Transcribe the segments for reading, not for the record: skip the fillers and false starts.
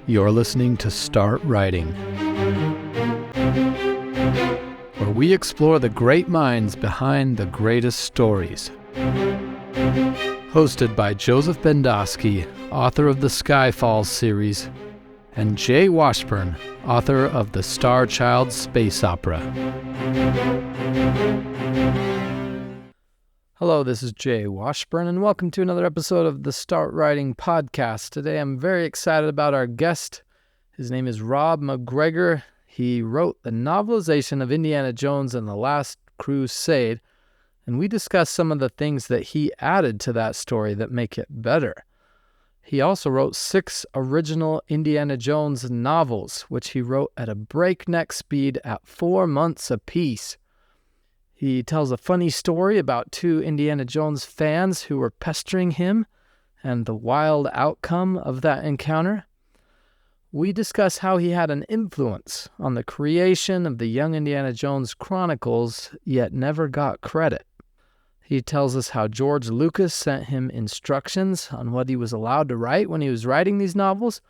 You're listening to Start Writing, where we explore the great minds behind the greatest stories. Hosted by Joseph Bendosky, author of the Skyfalls series, and Jay Washburn, author of the Star Child space opera. Hello, this is Jay Washburn, and welcome to another episode of the Start Writing podcast. Today I'm very excited about our guest. His name is Rob MacGregor. He wrote the novelization of Indiana Jones and the Last Crusade, and we discuss some of the things that he added to that story that make it better. He also wrote 6 original Indiana Jones novels, which he wrote at a breakneck speed at 4 months apiece. He tells a funny story about 2 Indiana Jones fans who were pestering him and the wild outcome of that encounter. We discuss how he had an influence on the creation of the Young Indiana Jones Chronicles, yet never got credit. He tells us how George Lucas sent him instructions on what he was allowed to write when he was writing these novels,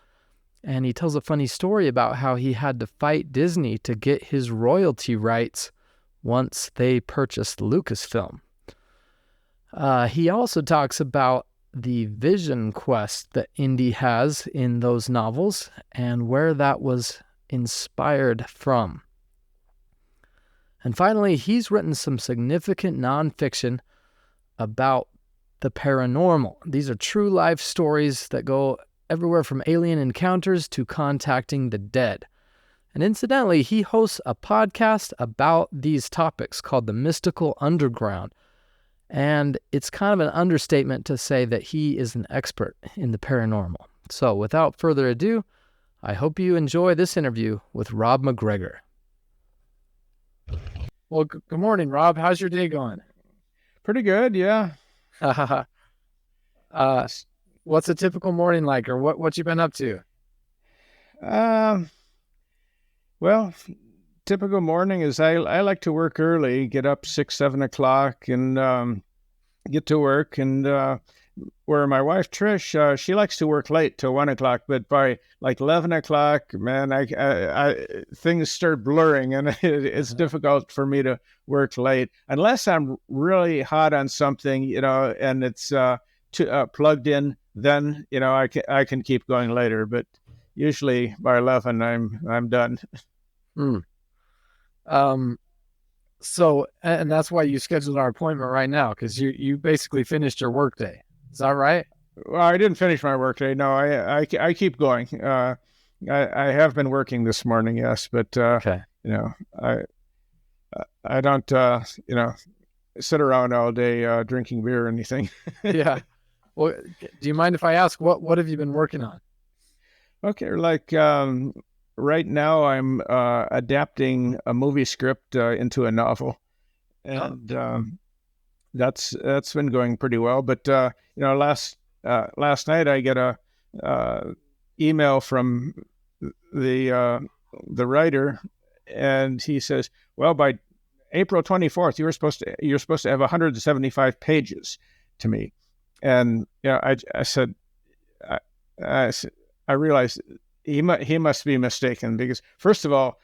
and he tells a funny story about how he had to fight Disney to get his royalty rights once they purchased Lucasfilm. He also talks about the vision quest that Indy has in those novels and where that was inspired from. And finally, he's written some significant nonfiction about the paranormal. These are true life stories that go everywhere from alien encounters to contacting the dead. And incidentally, he hosts a podcast about these topics called The Mystical Underground. And it's kind of an understatement to say that he is an expert in the paranormal. So without further ado, I hope you enjoy this interview with Rob MacGregor. Well, good morning, Rob. How's your day going? Pretty good, yeah. What's a typical morning like, or what you been up to? Well, typical morning is I like to work early, get up 6, 7 o'clock and get to work. And where my wife, Trish, she likes to work late till 1 o'clock, but by like 11 o'clock, man, I things start blurring and it's difficult for me to work late unless I'm really hot on something, and it's plugged in, then, I can keep going later, but usually by 11, I'm done. So, and that's why you scheduled our appointment right now, because you basically finished your workday. Is that right? Well, I didn't finish my workday. No, I keep going. I have been working this morning, yes, but okay. I don't sit around all day drinking beer or anything. Yeah. Well, do you mind if I ask what have you been working on? Okay, like right now I'm adapting a movie script into a novel, and that's been going pretty well. But last night I get a email from the writer, and he says, "Well, by April 24th, you're supposed to have 175 pages to me." And I said, I realized he must be mistaken, because first of all,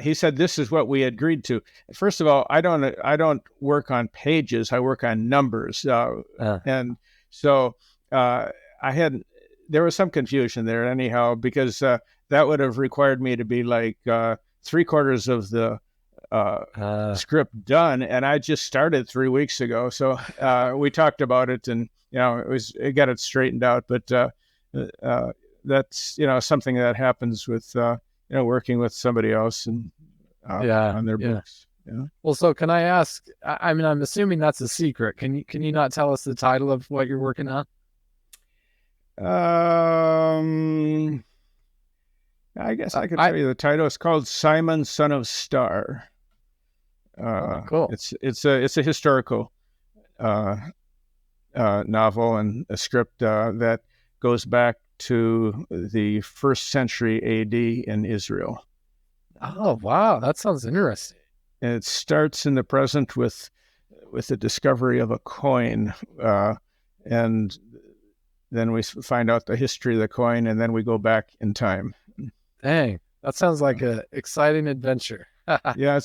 he said this is what we agreed to. First of all, I don't work on pages. I work on numbers, and so there was some confusion there anyhow, because that would have required me to be like 3/4 of the script done, and I just started 3 weeks ago. So we talked about it, and it got it straightened out, but. That's something that happens with working with somebody else and on their books. Yeah. Well, so can I ask? I mean, I'm assuming that's a secret. Can you not tell us the title of what you're working on? I guess I could tell you the title. It's called Simon, Son of Star. Cool. It's a historical novel and a script that goes back to the 1st century AD in Israel. Oh, wow. That sounds interesting. And it starts in the present with the discovery of a coin. And then we find out the history of the coin, and then we go back in time. Dang, that sounds like an exciting adventure. Yeah,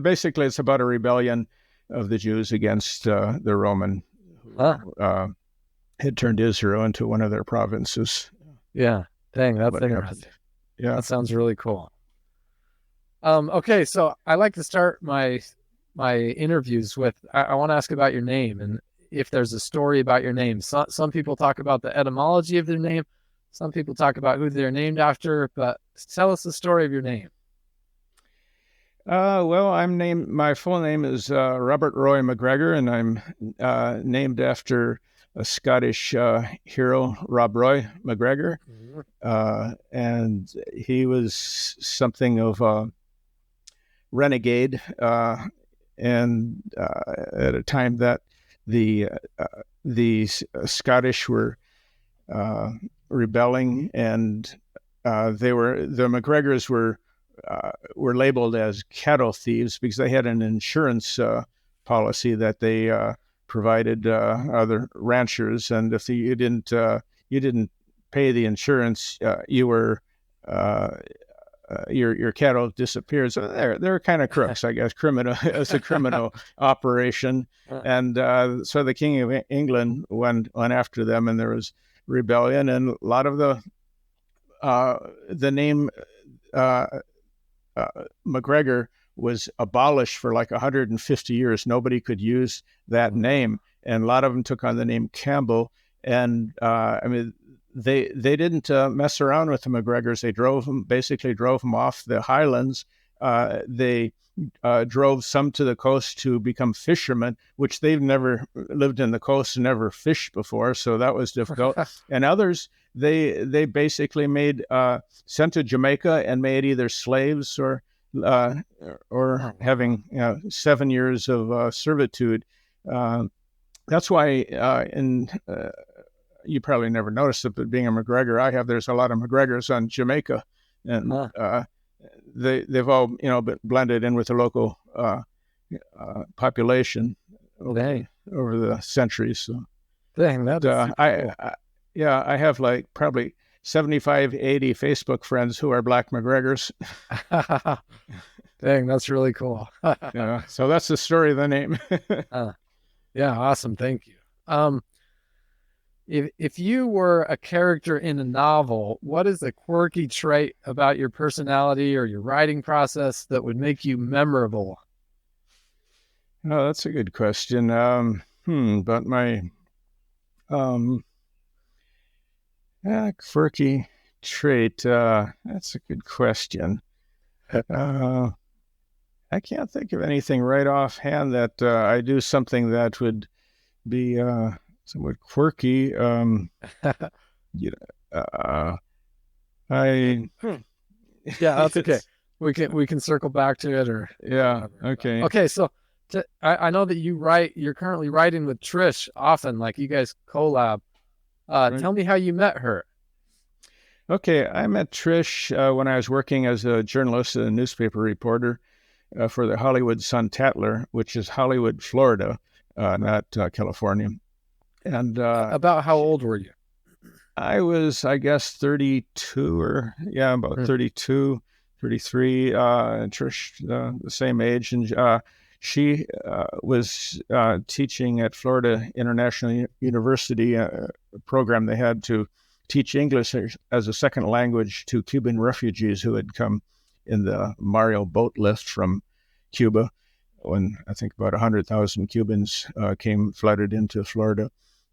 basically it's about a rebellion of the Jews against the Roman, who had turned Israel into one of their provinces. Yeah, dang, that's interesting. Yeah, that sounds really cool. Okay, so I like to start my interviews with, I want to ask about your name and if there's a story about your name. Some people talk about the etymology of their name. Some people talk about who they're named after, but tell us the story of your name. Well, my full name is Robert Roy MacGregor, and I'm named after a Scottish hero, Rob Roy MacGregor. Mm-hmm. And he was something of a renegade, and at a time that the Scottish were rebelling, and the MacGregors were labeled as cattle thieves because they had an insurance policy that they provided other ranchers, and if you didn't pay the insurance, you were your cattle disappeared. So they're kind of crooks, I guess. It's a criminal operation, and so the King of England went after them, and there was rebellion, and a lot of the name MacGregor was abolished for like 150 years. Nobody could use that name, and a lot of them took on the name Campbell. And I mean, they didn't mess around with the MacGregors. They basically drove them off the highlands. They drove some to the coast to become fishermen, which they've never lived in the coast and never fished before, so that was difficult. And others, they basically sent to Jamaica and made either slaves or having 7 years of servitude. That's why you probably never noticed it, but being a MacGregor, there's a lot of MacGregors on Jamaica, and they've all been blended in with the local population over the centuries. So, dang, that is cool. I have like probably 75, 80 Facebook friends who are Black MacGregors. Dang, that's really cool. Yeah, so that's the story of the name. Yeah, awesome. Thank you. If you were a character in a novel, what is a quirky trait about your personality or your writing process that would make you memorable? Oh, that's a good question. But my quirky trait, that's a good question. I can't think of anything right offhand that I do something that would be somewhat quirky. Yeah, that's okay. We can circle back to it, or okay. Okay, so I know that you're currently writing with Trish often, like you guys collab. Right. Tell me how you met her. Okay, I met Trish when I was working as a journalist, a newspaper reporter for the Hollywood Sun-Tatler, which is Hollywood, Florida, not California. And about how old were you? I was, I guess, 32 or about 32, 33. Trish, the same age, and she was teaching at Florida International University, a program they had to teach English as a second language to Cuban refugees who had come in the Mario boat lift from Cuba, when I think about 100,000 Cubans flooded into Florida.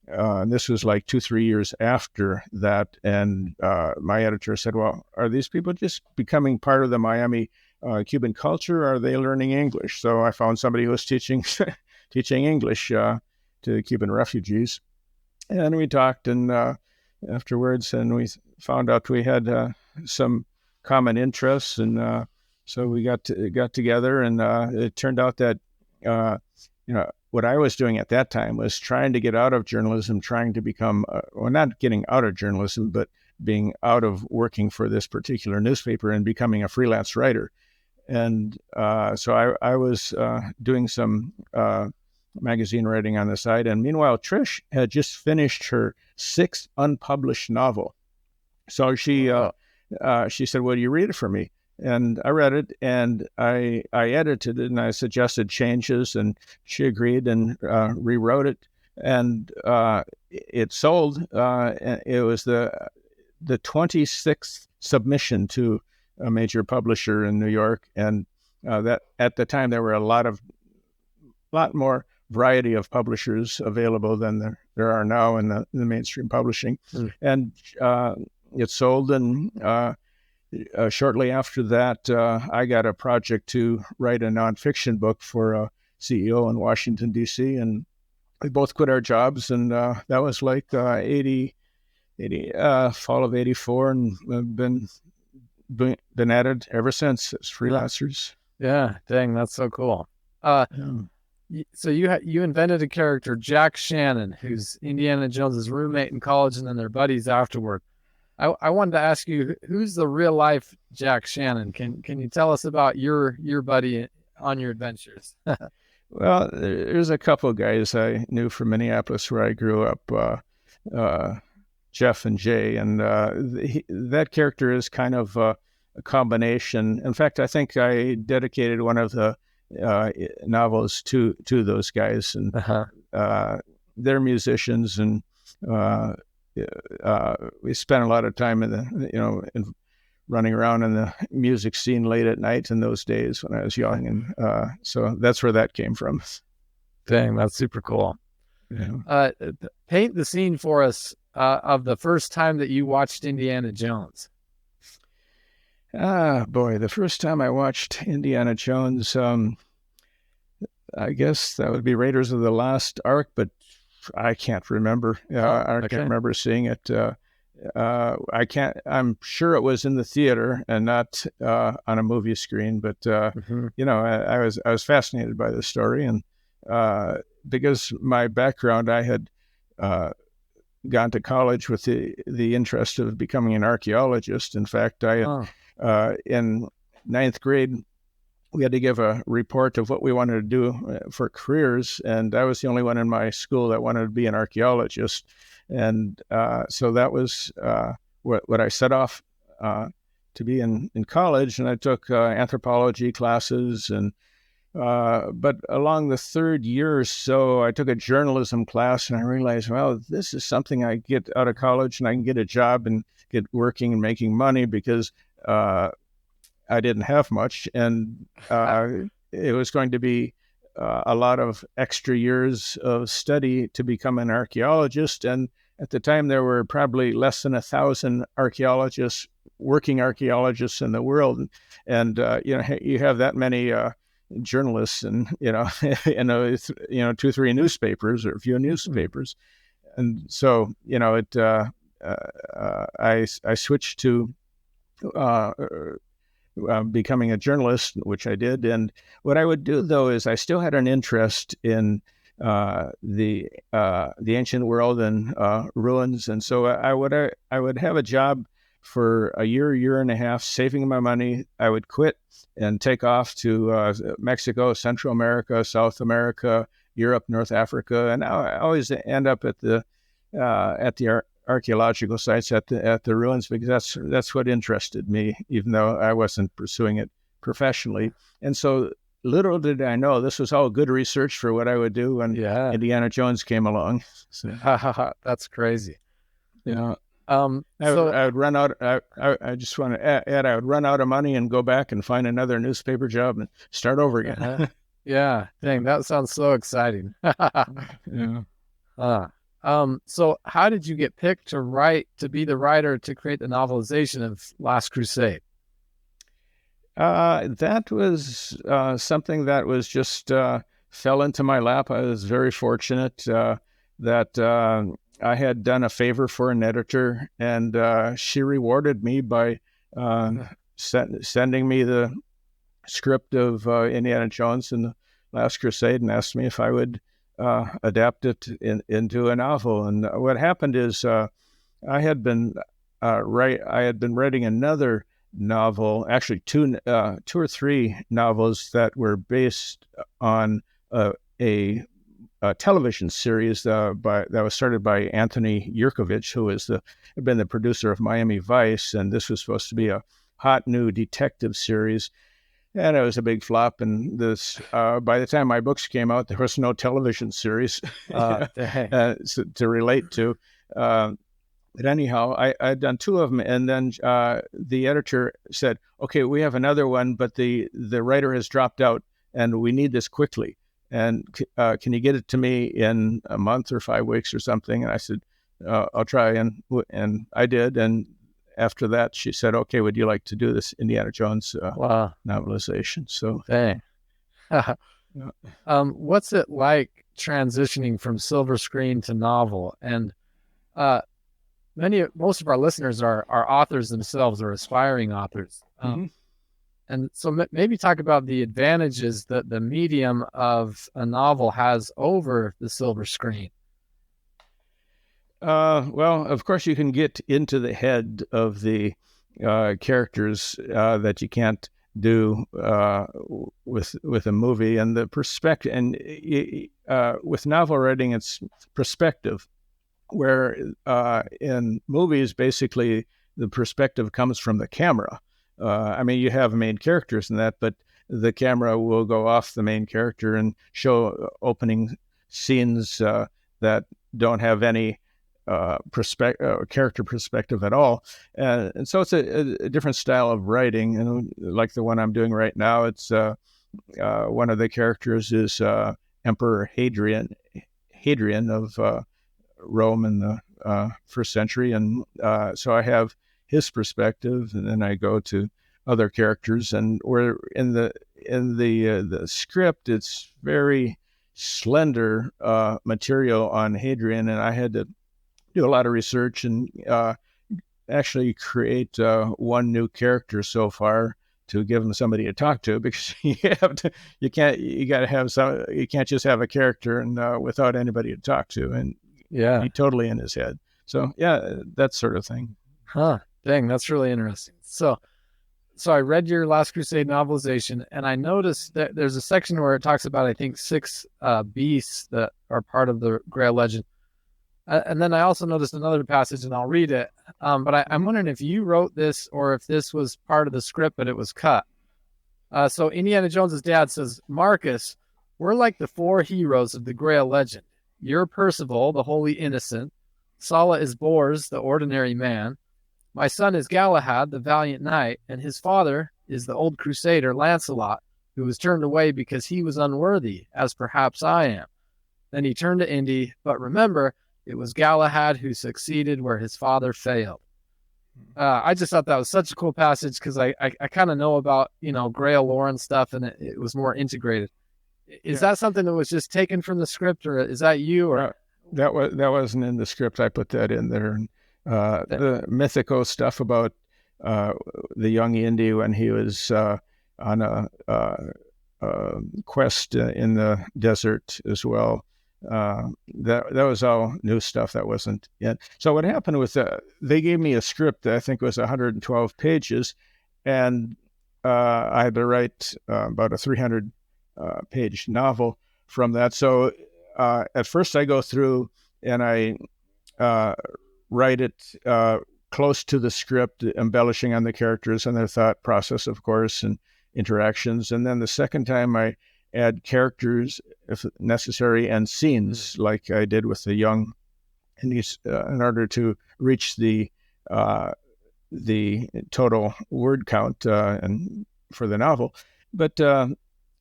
And this was like 2-3 years after that. And my editor said, well, are these people just becoming part of the Miami Cuban culture, or are they learning English? So I found somebody who was teaching English to Cuban refugees. And we talked afterwards, and we found out we had some common interests. And so we got together, and it turned out that, what I was doing at that time was trying to get out of journalism, trying to become, not getting out of journalism, but being out of working for this particular newspaper and becoming a freelance writer. And so I was doing some magazine writing on the side. And meanwhile, Trish had just finished her sixth unpublished novel. So she said, "Will you read it for me?" And I read it, and I edited it, and I suggested changes, and she agreed and rewrote it, and it sold. It was the 26th submission to a major publisher in New York, and that at the time there were a lot more variety of publishers available than there are now in the mainstream publishing, and it sold. And shortly after that, I got a project to write a nonfiction book for a CEO in Washington, D.C., and we both quit our jobs, and that was like 80 fall of 84, and we've been at it ever since as freelancers. Yeah, dang, that's so cool. So you invented a character, Jack Shannon, who's Indiana Jones's roommate in college, and then they're buddies afterward. I wanted to ask you, who's the real life Jack Shannon? Can you tell us about your buddy on your adventures? Well, there's a couple of guys I knew from Minneapolis where I grew up, Jeff and Jay, and that character is kind of a combination. In fact, I think I dedicated one of the novels to those guys, and they're musicians, and we spent a lot of time in running around in the music scene late at night in those days when I was young, and so that's where that came from. Dang, that's super cool. Yeah. Paint the scene for us of the first time that you watched Indiana Jones. Boy, the first time I watched Indiana Jones, I guess that would be Raiders of the Lost Ark, but I can't remember. I can't remember seeing it. I'm sure it was in the theater and not on a movie screen, but I was fascinated by the story, and because my background, I had gone to college with the interest of becoming an archaeologist. In fact, in ninth grade, we had to give a report of what we wanted to do for careers, and I was the only one in my school that wanted to be an archaeologist. And so that was what I set off to be in college, and I took anthropology classes, and but along the third year or so, I took a journalism class, and I realized, well, this is something I get out of college, and I can get a job and get working and making money, because I didn't have much, and it was going to be a lot of extra years of study to become an archaeologist. And at the time, there were probably less than 1,000 archaeologists, working archaeologists in the world, and you have that many journalists, and two, three newspapers, or a few newspapers, and so I switched to becoming a journalist, which I did. And what I would do, though, is I still had an interest in the ancient world and ruins, and so I would have a job for a year and a half, saving my money. I would quit and take off to Mexico, Central America, South America, Europe, North Africa, and I always end up at the archaeological sites, at the ruins, because that's what interested me, even though I wasn't pursuing it professionally. And so little did I know this was all good research for what I would do when Indiana Jones came along. So, that's crazy. I would run out. I just want to add, I would run out of money and go back and find another newspaper job and start over again. Yeah, dang, that sounds so exciting. Yeah. So how did you get picked to be the writer to create the novelization of Last Crusade? That was something that was just fell into my lap. I was very fortunate that I had done a favor for an editor, and she rewarded me by sending me the script of Indiana Jones and the Last Crusade, and asked me if I would adapt it into a novel. And what happened is I had been writing another novel, actually two or three novels that were based on a television series that was started by Anthony Yerkovich, who had been the producer of Miami Vice, and this was supposed to be a hot new detective series. And it was a big flop. And by the time my books came out, there was no television series to relate to. But anyhow, I'd done 2 of them, and then the editor said, "Okay, we have another one, but the writer has dropped out, and we need this quickly. And can you get it to me in a month or 5 weeks or something?" And I said, "I'll try," and I did. And after that, she said, "Okay, would you like to do this Indiana Jones novelization?" So, dang. What's it like transitioning from silver screen to novel? And most of our listeners are authors themselves, or aspiring authors. And so maybe talk about the advantages that the medium of a novel has over the silver screen. Well, of course, you can get into the head of the characters that you can't do with a movie, and the perspective. And with novel writing, it's perspective, where in movies, basically, the perspective comes from the camera. I mean, you have main characters in that, but the camera will go off the main character and show opening scenes that don't have any character perspective at all. And so it's a different style of writing. And like the one I'm doing right now, it's one of the characters is Emperor Hadrian of Rome in the first century. And so I have his perspective, and then I go to other characters, and where in the script, it's very slender material on Hadrian, and I had to do a lot of research and actually create one new character so far to give him somebody to talk to, because you can't just have a character and without anybody to talk to, and be totally in his head. So that sort of thing. Dang, that's really interesting. So I read your Last Crusade novelization, and I noticed that there's a section where it talks about, I think, 6 beasts that are part of the Grail legend. And then I also noticed another passage, and I'll read it. But I'm wondering if you wrote this, or if this was part of the script, but it was cut. So Indiana Jones's dad says, "Marcus, we're like the 4 heroes of the Grail legend. You're Percival, the holy innocent. Sala is Bors, the ordinary man. My son is Galahad, the valiant knight, and his father is the old crusader Lancelot, who was turned away because he was unworthy, as perhaps I am. Then he turned to Indy, but remember, it was Galahad who succeeded where his father failed." I just thought that was such a cool passage, because I kind of know about, Grail lore and stuff, and it was more integrated. Is that something that was just taken from the script, or is that you? Or that wasn't in the script. I put that in there. The mythical stuff about the young Indy when he was on a quest in the desert as well. That was all new stuff that wasn't in. So what happened with they gave me a script that I think was 112 pages, and I had to write about a 300 page novel from that. So at first I go through and I write it close to the script, embellishing on the characters and their thought process, of course, and interactions. And then the second time I add characters, if necessary, and scenes, like I did with the young, in order to reach the total word count and for the novel. But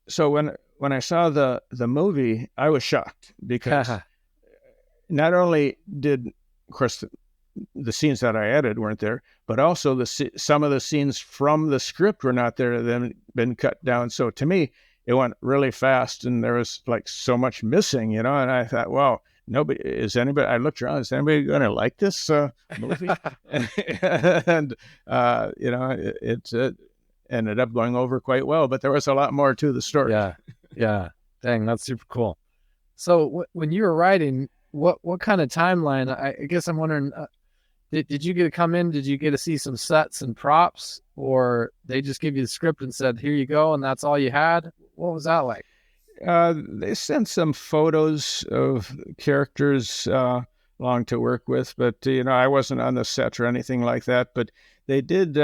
so when I saw the movie, I was shocked, because not only did, of course, the scenes that I added weren't there, but also some of the scenes from the script were not there, then been cut down. So to me, it went really fast, and there was like so much missing, and I thought, wow, I looked around, is anybody going to like this movie? And it ended up going over quite well, but there was a lot more to the story. Yeah. Dang, that's super cool. So when you were writing, what kind of timeline? I guess I'm wondering, did you get to come in? Did you get to see some sets and props, or they just give you the script and said, "Here you go," and that's all you had? What was that like? They sent some photos of characters along to work with, but I wasn't on the set or anything like that. But they did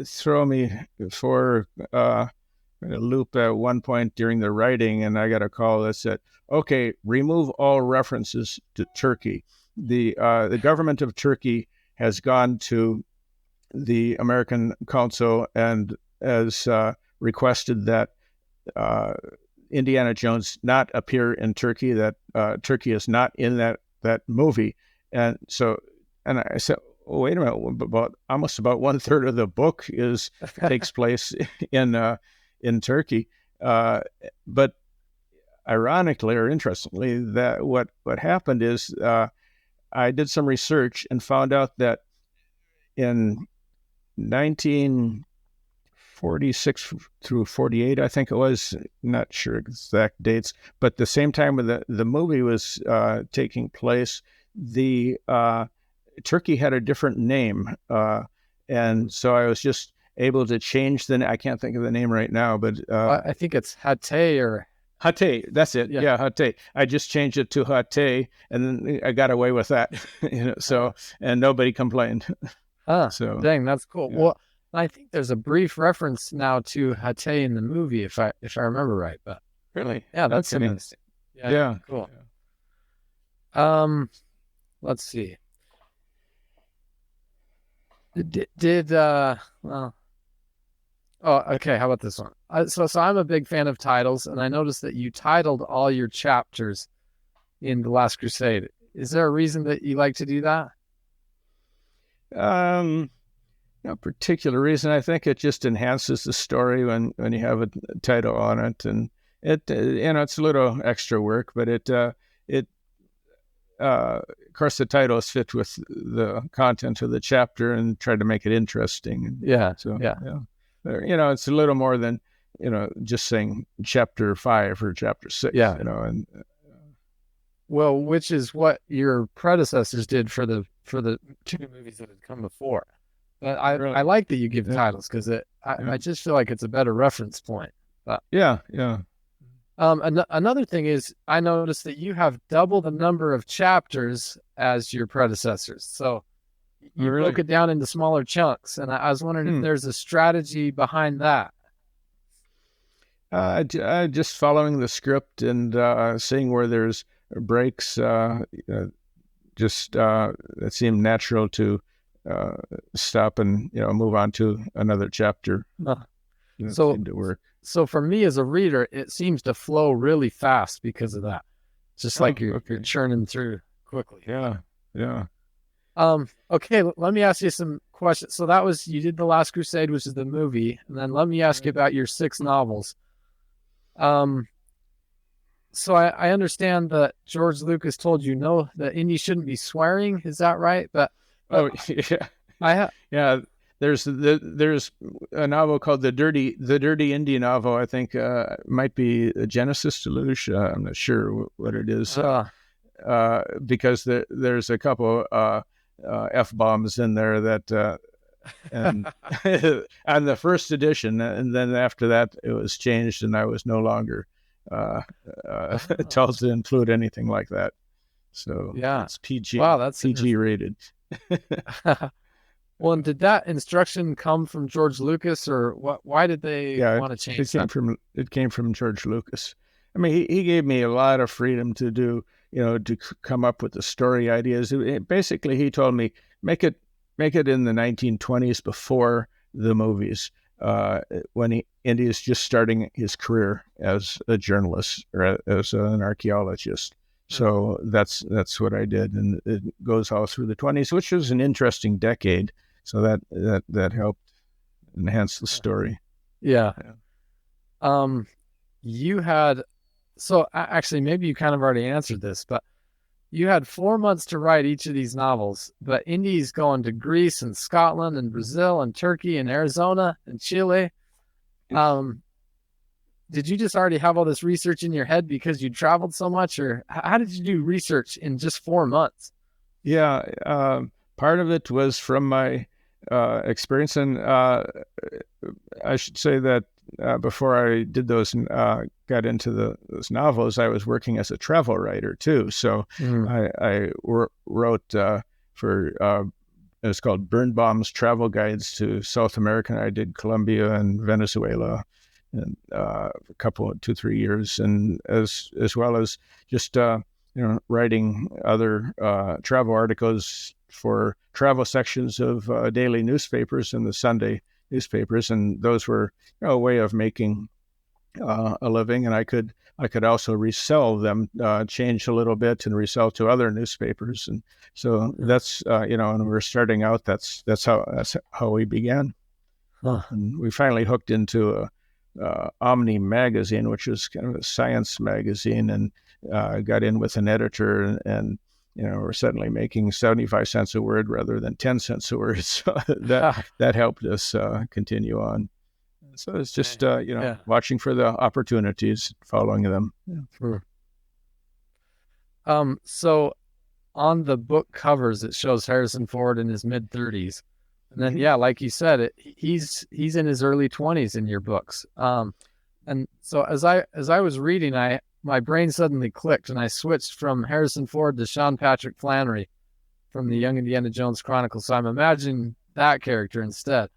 throw me for a loop at one point during the writing, and I got a call that said, "Okay, remove all references to Turkey. The government of Turkey has gone to the American Council and has requested that Indiana Jones not appear in Turkey, that Turkey is not in that movie." And I said, oh, wait a minute, almost about 1/3 of the book takes place in Turkey. But ironically or interestingly, that what happened is I did some research and found out that in 1946 through 48, I think it was, not sure exact dates, but the same time when the movie was taking place, the Turkey had a different name, and so I was just able to change I can't think of the name right now, but I think it's Hatay or Hatay. That's it. Yeah, Hatay. I just changed it to Hatay, and then I got away with that. So and nobody complained. So dang, that's cool. Yeah. Well, I think there's a brief reference now to Hatay in the movie, if I remember right. But really, yeah, that's interesting. Yeah, cool. Yeah. Let's see. Well. Oh, okay. How about this one? So I'm a big fan of titles, and I noticed that you titled all your chapters in The Last Crusade. Is there a reason that you like to do that? No particular reason. I think it just enhances the story when you have a title on it, and it's a little extra work, but of course the title is fit with the content of the chapter and try to make it interesting. Yeah. So yeah. It's a little more than just saying chapter 5 or chapter 6. Yeah. And well, which is what your predecessors did for the 2 movies that had come before. But I like that you give titles because I just feel like it's a better reference point. But yeah. Another thing is I noticed that you have double the number of chapters as your predecessors. So you broke it down into smaller chunks, and I was wondering if there's a strategy behind that. Just following the script and seeing where there's breaks. Just it seemed natural to stop and move on to another chapter. So seemed to work. So for me as a reader, it seems to flow really fast because of that. Just like you're churning through quickly. Yeah. Okay, let me ask you some questions. So you did The Last Crusade, which is the movie, and then let me ask you about your 6 novels. So I understand that George Lucas told you that Indy shouldn't be swearing. Is that right? But yeah. There's a novel called the Dirty Indy novel. I think might be a Genesis Deluge. I'm not sure what it is because there's a couple F-bombs in there that and on the first edition, and then after that it was changed, and I was no longer told to include anything like that. So yeah, it's PG. Wow, that's PG rated. Well, and did that instruction come from George Lucas, or what? Why did they want to change that? It came from George Lucas. I mean, he gave me a lot of freedom to do, to come up with the story ideas. Basically, he told me make it in the 1920s before the movies, when Indy is just starting his career as a journalist or as an archaeologist. So that's what I did, and it goes all through the 20s, which was an interesting decade. So that helped enhance the story. Yeah. You had, so actually maybe you kind of already answered this, but you had 4 months to write each of these novels, but Indy's going to Greece and Scotland and Brazil and Turkey and Arizona and Chile. Did you just already have all this research in your head because you traveled so much, or how did you do research in just 4 months? Yeah. Part of it was from my experience. And I should say that before I did those, got into those novels, I was working as a travel writer too. So I wrote for it's called Birnbaum's Travel Guides to South America. I did Colombia and Venezuela, and a couple, 2-3 years, and as well as just writing other travel articles for travel sections of daily newspapers and the Sunday newspapers, and those were a way of making a living. And I could also resell them, change a little bit, and resell to other newspapers. And so that's when we were starting out, that's how we began. And we finally hooked into Omni magazine, which was kind of a science magazine, and got in with an editor, and we're suddenly making 75 cents a word rather than 10 cents a word. So that helped us continue on. So it's just, watching for the opportunities, following them. Yeah. So on the book covers, it shows Harrison Ford in his mid-30s. And then, like you said, he's in his early 20s in your books. And so as I was reading, my brain suddenly clicked, and I switched from Harrison Ford to Sean Patrick Flannery from the Young Indiana Jones Chronicles. So I'm imagining that character instead.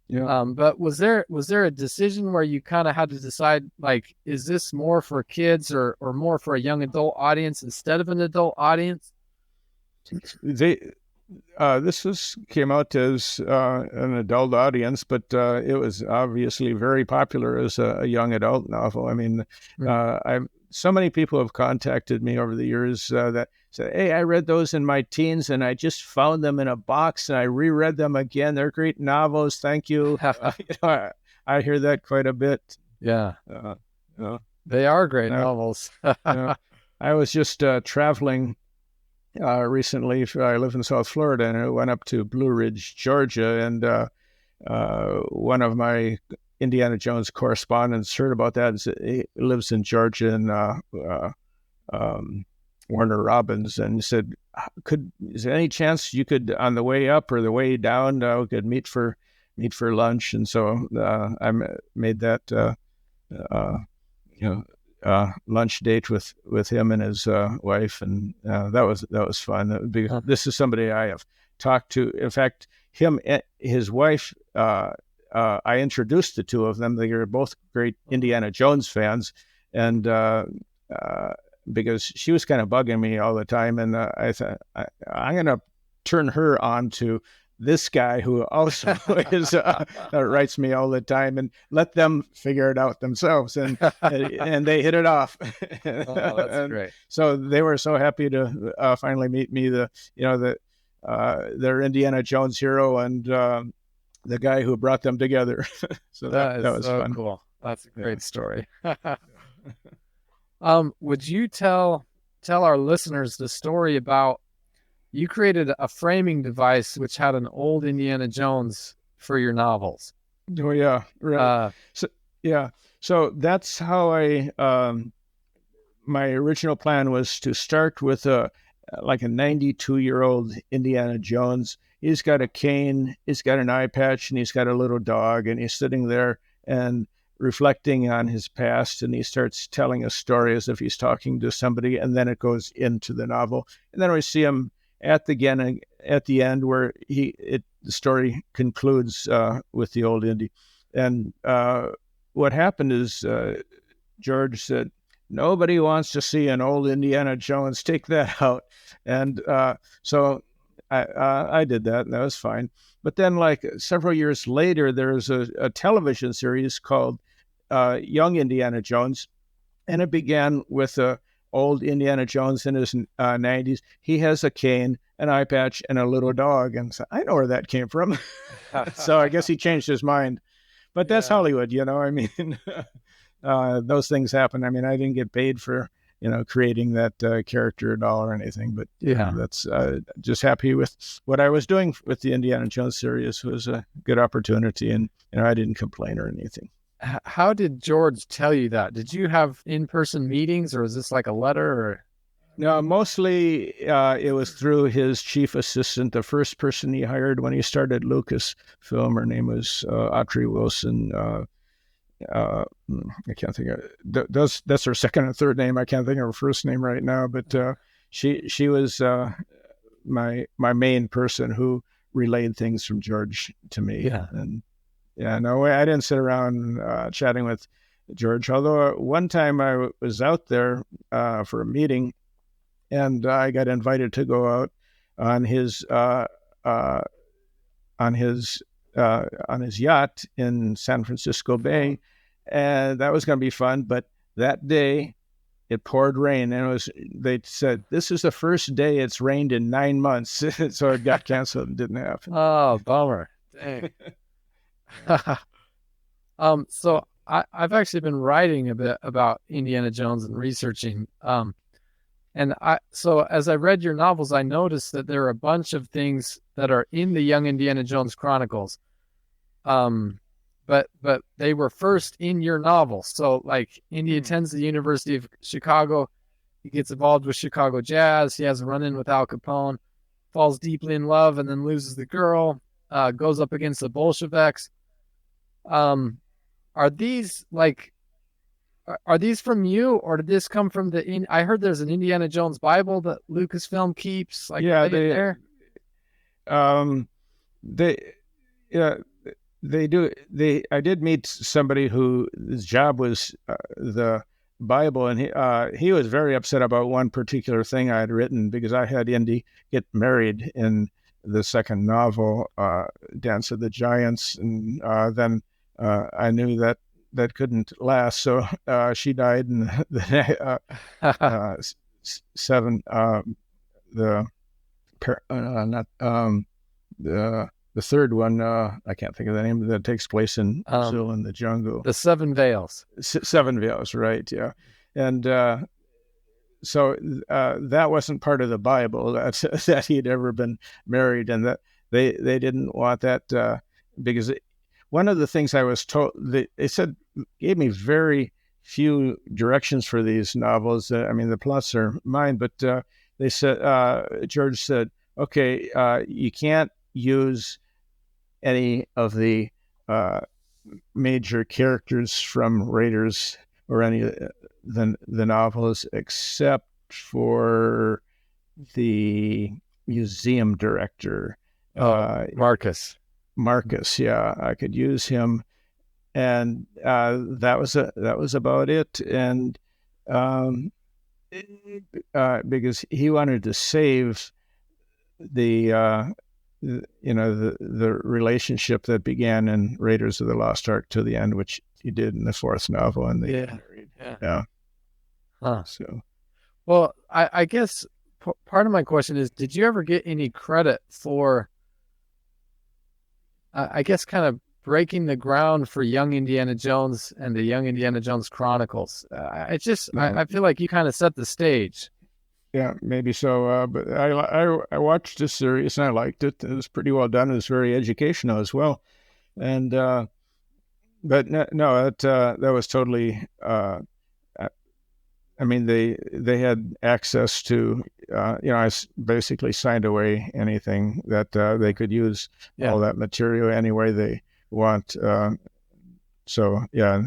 Yeah. But was there a decision where you kind of had to decide, like, is this more for kids or more for a young adult audience instead of an adult audience? This came out as an adult audience, but it was obviously very popular as a young adult novel. I mean, so many people have contacted me over the years that say, "Hey, I read those in my teens, and I just found them in a box, and I reread them again. They're great novels. Thank you." I hear that quite a bit. Yeah, they are great novels. I was just traveling recently. I live in South Florida, and I went up to Blue Ridge, Georgia, and one of my Indiana Jones correspondents heard about that. He lives in Georgia, and Warner Robins, and he said, is there any chance you could, on the way up or the way down, we could meet for lunch? And so I made that lunch date with him and his wife, and that was fun. This is somebody I have talked to. In fact, his wife, I introduced the two of them. They are both great Indiana Jones fans, and because she was kind of bugging me all the time, and I thought I'm going to turn her on to this guy who also writes me all the time, and let them figure it out themselves. And they hit it off. That's great. So they were so happy to finally meet me, their Indiana Jones hero, and the guy who brought them together. So that was so fun. Cool. That's a great story. Would you tell our listeners the story about, you created a framing device which had an old Indiana Jones for your novels? Oh yeah, right. So that's how my original plan was to start with a 92-year-old Indiana Jones. He's got a cane, he's got an eye patch, and he's got a little dog, and he's sitting there and reflecting on his past, and he starts telling a story as if he's talking to somebody, and then it goes into the novel, and then we see him at the end where the story concludes with the old Indy. And what happened is George said, "Nobody wants to see an old Indiana Jones. Take that out." And so I did that, and that was fine. But then, several years later, there's a television series called Young Indiana Jones, and it began with old Indiana Jones in his 90s. He has a cane, an eye patch, and a little dog. And so I know where that came from. So I guess he changed his mind. But that's Hollywood, I mean, those things happen. I mean, I didn't get paid for, creating that character at all or anything. But that's just happy with what I was doing with the Indiana Jones series. It was a good opportunity, and I didn't complain or anything. How did George tell you that? Did you have in-person meetings, or was this like a letter? Or No, mostly it was through his chief assistant, the first person he hired when he started Lucasfilm. Her name was Audrey Wilson. I can't think of that's her second or third name. I can't think of her first name right now, but she was my main person who relayed things from George to me. Yeah. And yeah, no, I didn't sit around chatting with George. Although one time I was out there for a meeting, and I got invited to go out on his on his on his yacht in San Francisco Bay, and that was going to be fun. But that day, it poured rain, and it was. They said this is the first day it's rained in 9 months, so it got canceled and didn't happen. Oh, bummer. Dang. So I've actually been writing a bit about Indiana Jones and researching. So as I read your novels, I noticed that there are a bunch of things that are in the Young Indiana Jones Chronicles. But they were first in your novel. So like Indy attends the University of Chicago. He gets involved with Chicago jazz. He has a run-in with Al Capone, falls deeply in love, and then loses the girl, goes up against the Bolsheviks. Are these from you, or did this come from I heard there's an Indiana Jones Bible that Lucasfilm keeps. Like, yeah, there. They do. I did meet somebody who his job was the Bible, and he was very upset about one particular thing I had written because I had Indy get married in the second novel, Dance of the Giants, and then I knew that couldn't last, so she died, and seven the third one, I can't think of the name, that takes place in Brazil in the jungle. The Seven Veils. Seven Veils, right? Yeah, and so that wasn't part of the Bible that he'd ever been married, and that they didn't want that because one of the things I was told, they said, gave me very few directions for these novels. I mean, the plots are mine, but they said, George said, okay, you can't use any of the major characters from Raiders or any of the novels except for the museum director. Marcus. Marcus, yeah, I could use him, and that was about it. And because he wanted to save the relationship that began in Raiders of the Lost Ark to the end, which he did in the fourth novel, and they got married. Yeah. Huh. So, well, I guess part of my question is, did you ever get any credit for, I guess, kind of breaking the ground for Young Indiana Jones and the Young Indiana Jones Chronicles? I feel like you kind of set the stage. Yeah, maybe so. But I watched this series and I liked it. It was pretty well done. It was very educational as well. And but no, that was totally. I mean, they had access to. I basically signed away anything that they could use all that material any way they want. So yeah.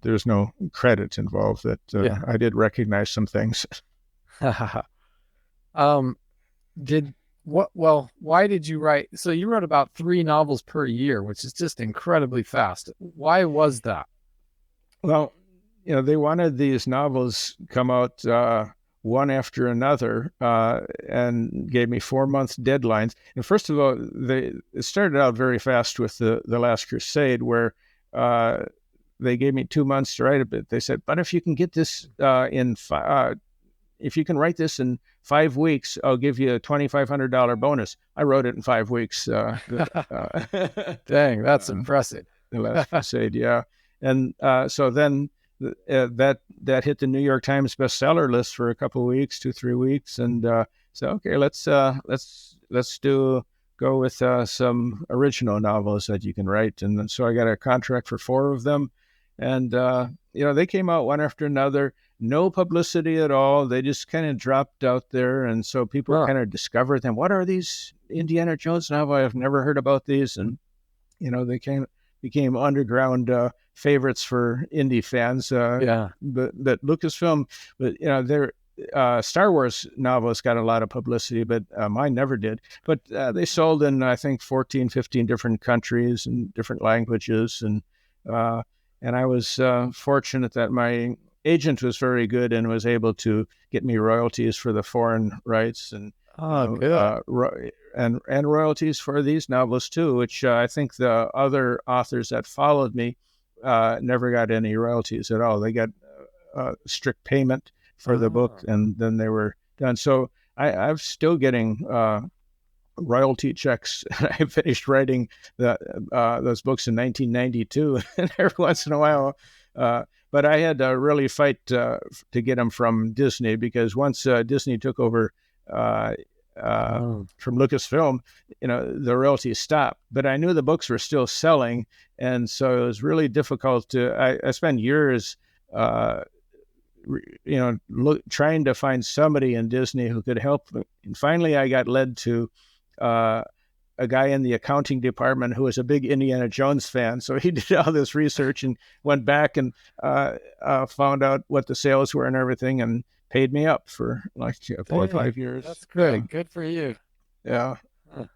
There's no credit involved. That I did recognize some things. Why did you write? So you wrote about 3 novels per year, which is just incredibly fast. Why was that? Well, they wanted these novels come out one after another, and gave me 4-month deadlines. And first of all, it started out very fast with the Last Crusade, where they gave me 2 months to write a bit. They said, but if you can get this if you can write this in 5 weeks, I'll give you a $2,500 bonus. I wrote it in 5 weeks. Dang, that's impressive. The Last Crusade, yeah. And so then that hit the New York Times bestseller list for a couple of weeks, 2-3 weeks, and so okay, let's go with some original novels that you can write. And so I got a contract for 4 of them. And, they came out one after another. no publicity at all. They just kind of dropped out there, and so people kind of discovered them. What are these Indiana Jones novels? I've never heard about these, and they became underground favorites for indie fans. But Lucasfilm, their Star Wars novels got a lot of publicity, but mine never did. But they sold in, I think, 14, 15 different countries and different languages. And I was fortunate that my agent was very good and was able to get me royalties for the foreign rights and and royalties for these novels too, which I think the other authors that followed me never got any royalties at all. They got strict payment for the book, and then they were done. So I'm still getting royalty checks. I finished writing those books in 1992, and every once in a while. But I had to really fight to get them from Disney, because once Disney took over from Lucasfilm, the royalties stopped. But I knew the books were still selling, and so it was really difficult to. I spent years, trying to find somebody in Disney who could help. And finally, I got led to a guy in the accounting department who was a big Indiana Jones fan. So he did all this research and went back and found out what the sales were and everything, and paid me up for like 4 or 5 years. That's good. Good for you. Yeah. Huh.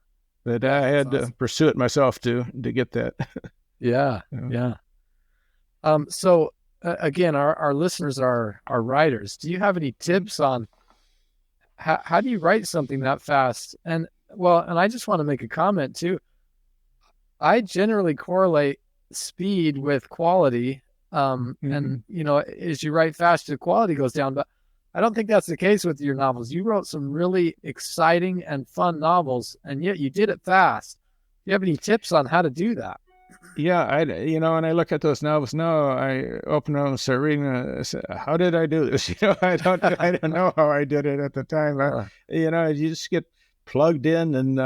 But I had to pursue it myself to get that. Yeah. So again, our listeners are writers. Do you have any tips on how do you write something that fast? And I just want to make a comment too. I generally correlate speed with quality. And as you write faster, the quality goes down, but I don't think that's the case with your novels. You wrote some really exciting and fun novels, and yet you did it fast. Do you have any tips on how to do that? Yeah, when I look at those novels now, I open them and start reading. I say, how did I do this? I don't know how I did it at the time. You just get plugged in and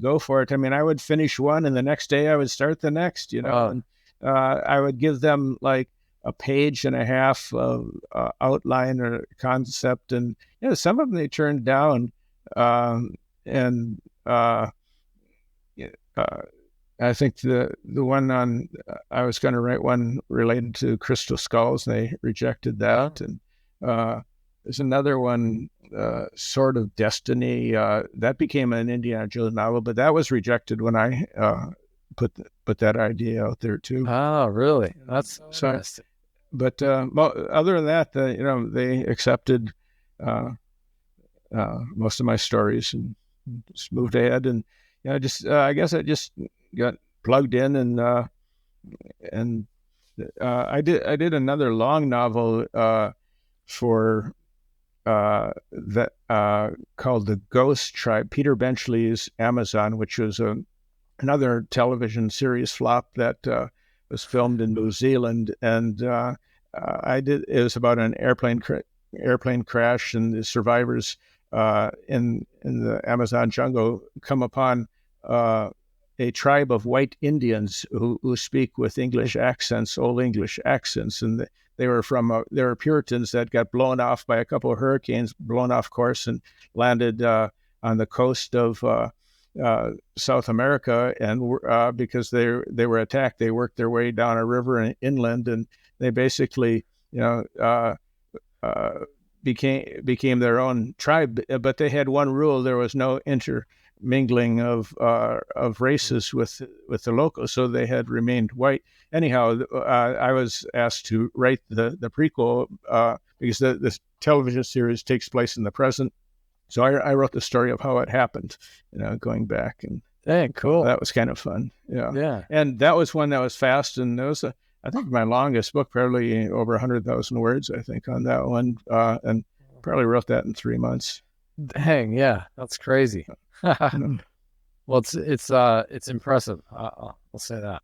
go for it. I mean, I would finish one, and the next day I would start the next. And I would give them like a page and a half of outline or concept, and some of them they turned down, and I think the one on I was going to write one related to crystal skulls, and they rejected that. And there's another one, Sword of Destiny, that became an Indiana Jones novel, but that was rejected when I put that idea out there too. Oh, really? That's interesting. But other than that, they accepted most of my stories and just moved ahead. And I guess I just got plugged in, and I did another long novel for that called The Ghost Tribe, Peter Benchley's Amazon, which was another television series flop that was filmed in New Zealand, and it was about an airplane crash, and the survivors in the Amazon jungle come upon a tribe of white Indians who speak with English accents, old English accents, and they were Puritans that got blown off by a couple of hurricanes, blown off course, and landed on the coast of South America, and because they were attacked, they worked their way down a river and inland, and they basically became their own tribe. But they had one rule: there was no intermingling of races with the locals, so they had remained white. Anyhow, I was asked to write the prequel because the television series takes place in the present. So I wrote the story of how it happened, going back, and dang, cool. That was kind of fun. Yeah. And that was one that was fast, and it was I think my longest book, probably over 100,000 words, I think, on that one, and probably wrote that in 3 months. Dang, yeah, that's crazy. Well, it's impressive. I'll say that.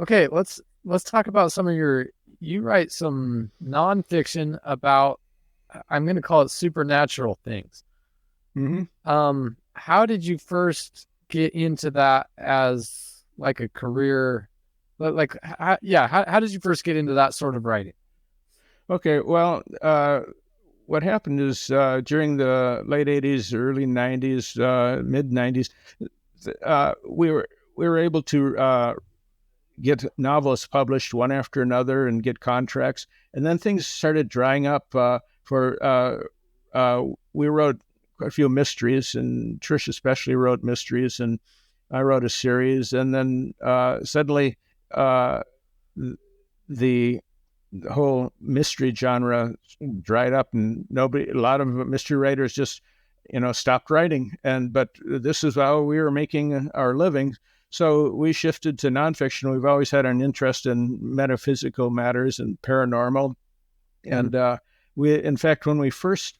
Okay, let's talk about some of you write some nonfiction about, I'm going to call it supernatural things. Mm-hmm. How did you first get into that as like a career Like, how did you first get into that sort of writing? Okay, well, what happened is during the late '80s, early '90s, mid '90s, we were able to get novels published one after another and get contracts, and then things started drying up. We wrote quite a few mysteries, and Trish especially wrote mysteries, and I wrote a series, and then suddenly the whole mystery genre dried up, and a lot of mystery writers just stopped writing. But this is how we were making our living, so we shifted to nonfiction. We've always had an interest in metaphysical matters and paranormal, and in fact, when we first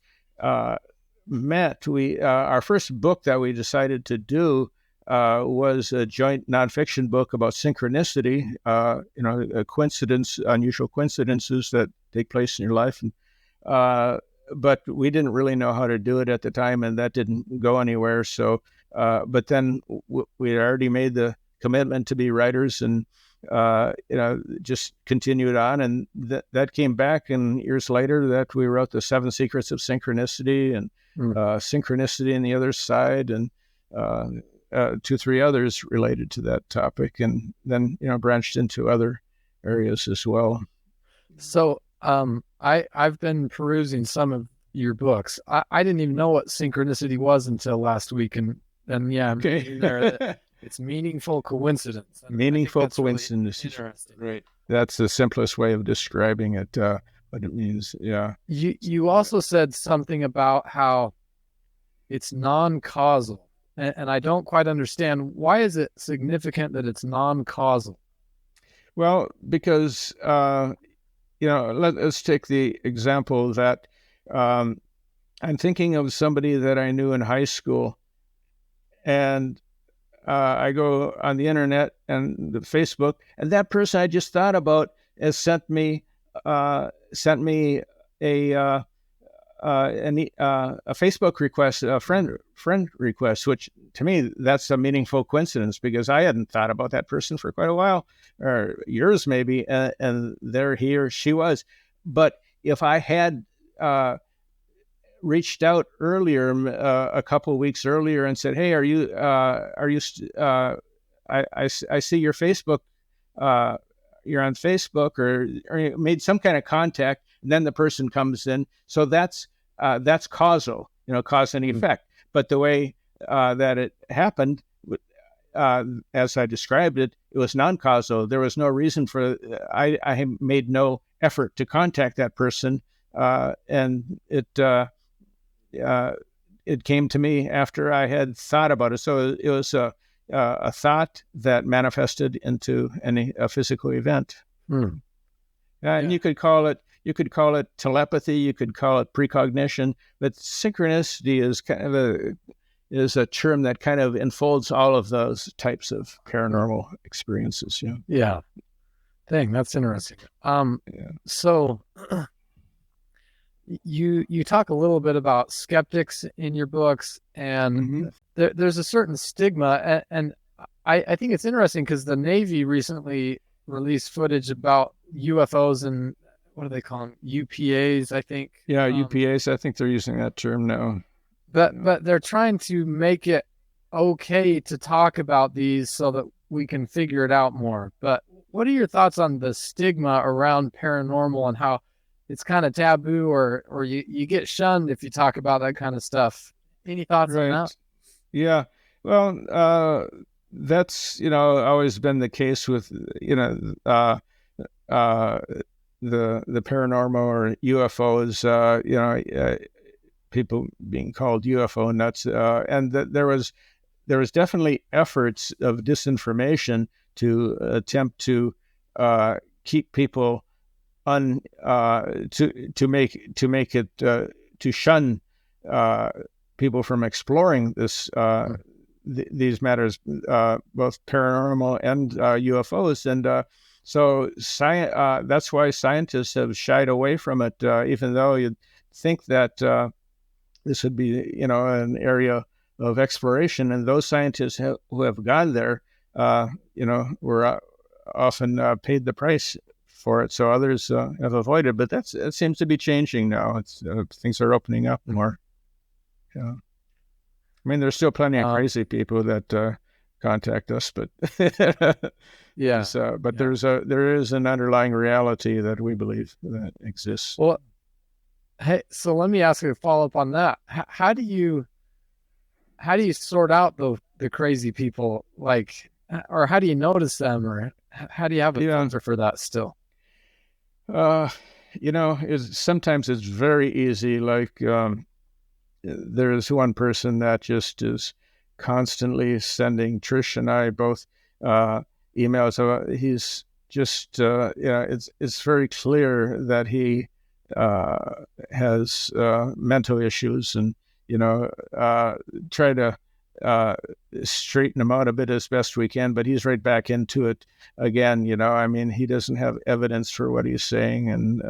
met, our first book that we decided to do was a joint nonfiction book about synchronicity, a coincidence, unusual coincidences that take place in your life. But we didn't really know how to do it at the time, and that didn't go anywhere. So, but then we had already made the commitment to be writers, and just continued on, and that came back. And years later, that we wrote the 7 Secrets of Synchronicity and Synchronicity and the Other Side, and 2-3 others related to that topic, and then branched into other areas as well. So I've been perusing some of your books. I didn't even know what synchronicity was until last week, and yeah, I'm Okay. there. It's meaningful coincidence. Meaningful coincidence. Really interesting. Right. That's the simplest way of describing it. What it means. Yeah. You also said something about how it's non-causal, and I don't quite understand. Why is it significant that it's non-causal? Well, because let's take the example that I'm thinking of somebody that I knew in high school, and I go on the internet and the Facebook, and that person I just thought about has sent me a Facebook request, a friend request, which to me, that's a meaningful coincidence, because I hadn't thought about that person for quite a while, or years maybe, and there he or she was. But if I had reached out earlier, a couple of weeks earlier, and said, "Hey, I see your Facebook, you're on Facebook," or made some kind of contact, and then the person comes in. So that's causal, cause and effect. But the way that it happened, as I described it, it was non-causal. There was no reason for I made no effort to contact that person, and it came to me after I had thought about it. So it was a thought that manifested into a physical event. And you could call it telepathy, you could call it precognition, but synchronicity is kind of a term that kind of enfolds all of those types of paranormal experiences. Yeah. Dang, that's interesting. So you talk a little bit about skeptics in your books, and there's a certain stigma, and I think it's interesting because the Navy recently released footage about UFOs, and what do they call them? UPAs, I think. Yeah, UPAs. I think they're using that term now. But they're trying to make it okay to talk about these so that we can figure it out more. But what are your thoughts on the stigma around paranormal and how it's kind of taboo, or you get shunned if you talk about that kind of stuff? Any thoughts on that? Yeah. Well, that's always been the case with the paranormal or UFOs. People being called UFO nuts, and there was definitely efforts of disinformation to attempt to keep people to make it to shun people from exploring these matters, both paranormal and UFOs, and so that's why scientists have shied away from it, even though you'd think that this would be an area of exploration, and those scientists who have gone there were often paid the price for it, so others have avoided. But that seems to be changing now. It's things are opening up more. Yeah, I mean, there's still plenty of crazy people that contact us, but yeah. But there is an underlying reality that we believe that exists. Well, hey, so let me ask you a follow up on that. How do you sort out the crazy people, like, or how do you notice them, or how do you have a filter for that still? Sometimes it's very easy. Like there's one person that just is constantly sending Trish and I both emails. He's just it's very clear that he has mental issues, and try to straighten him out a bit as best we can, but he's right back into it again. I mean, he doesn't have evidence for what he's saying, and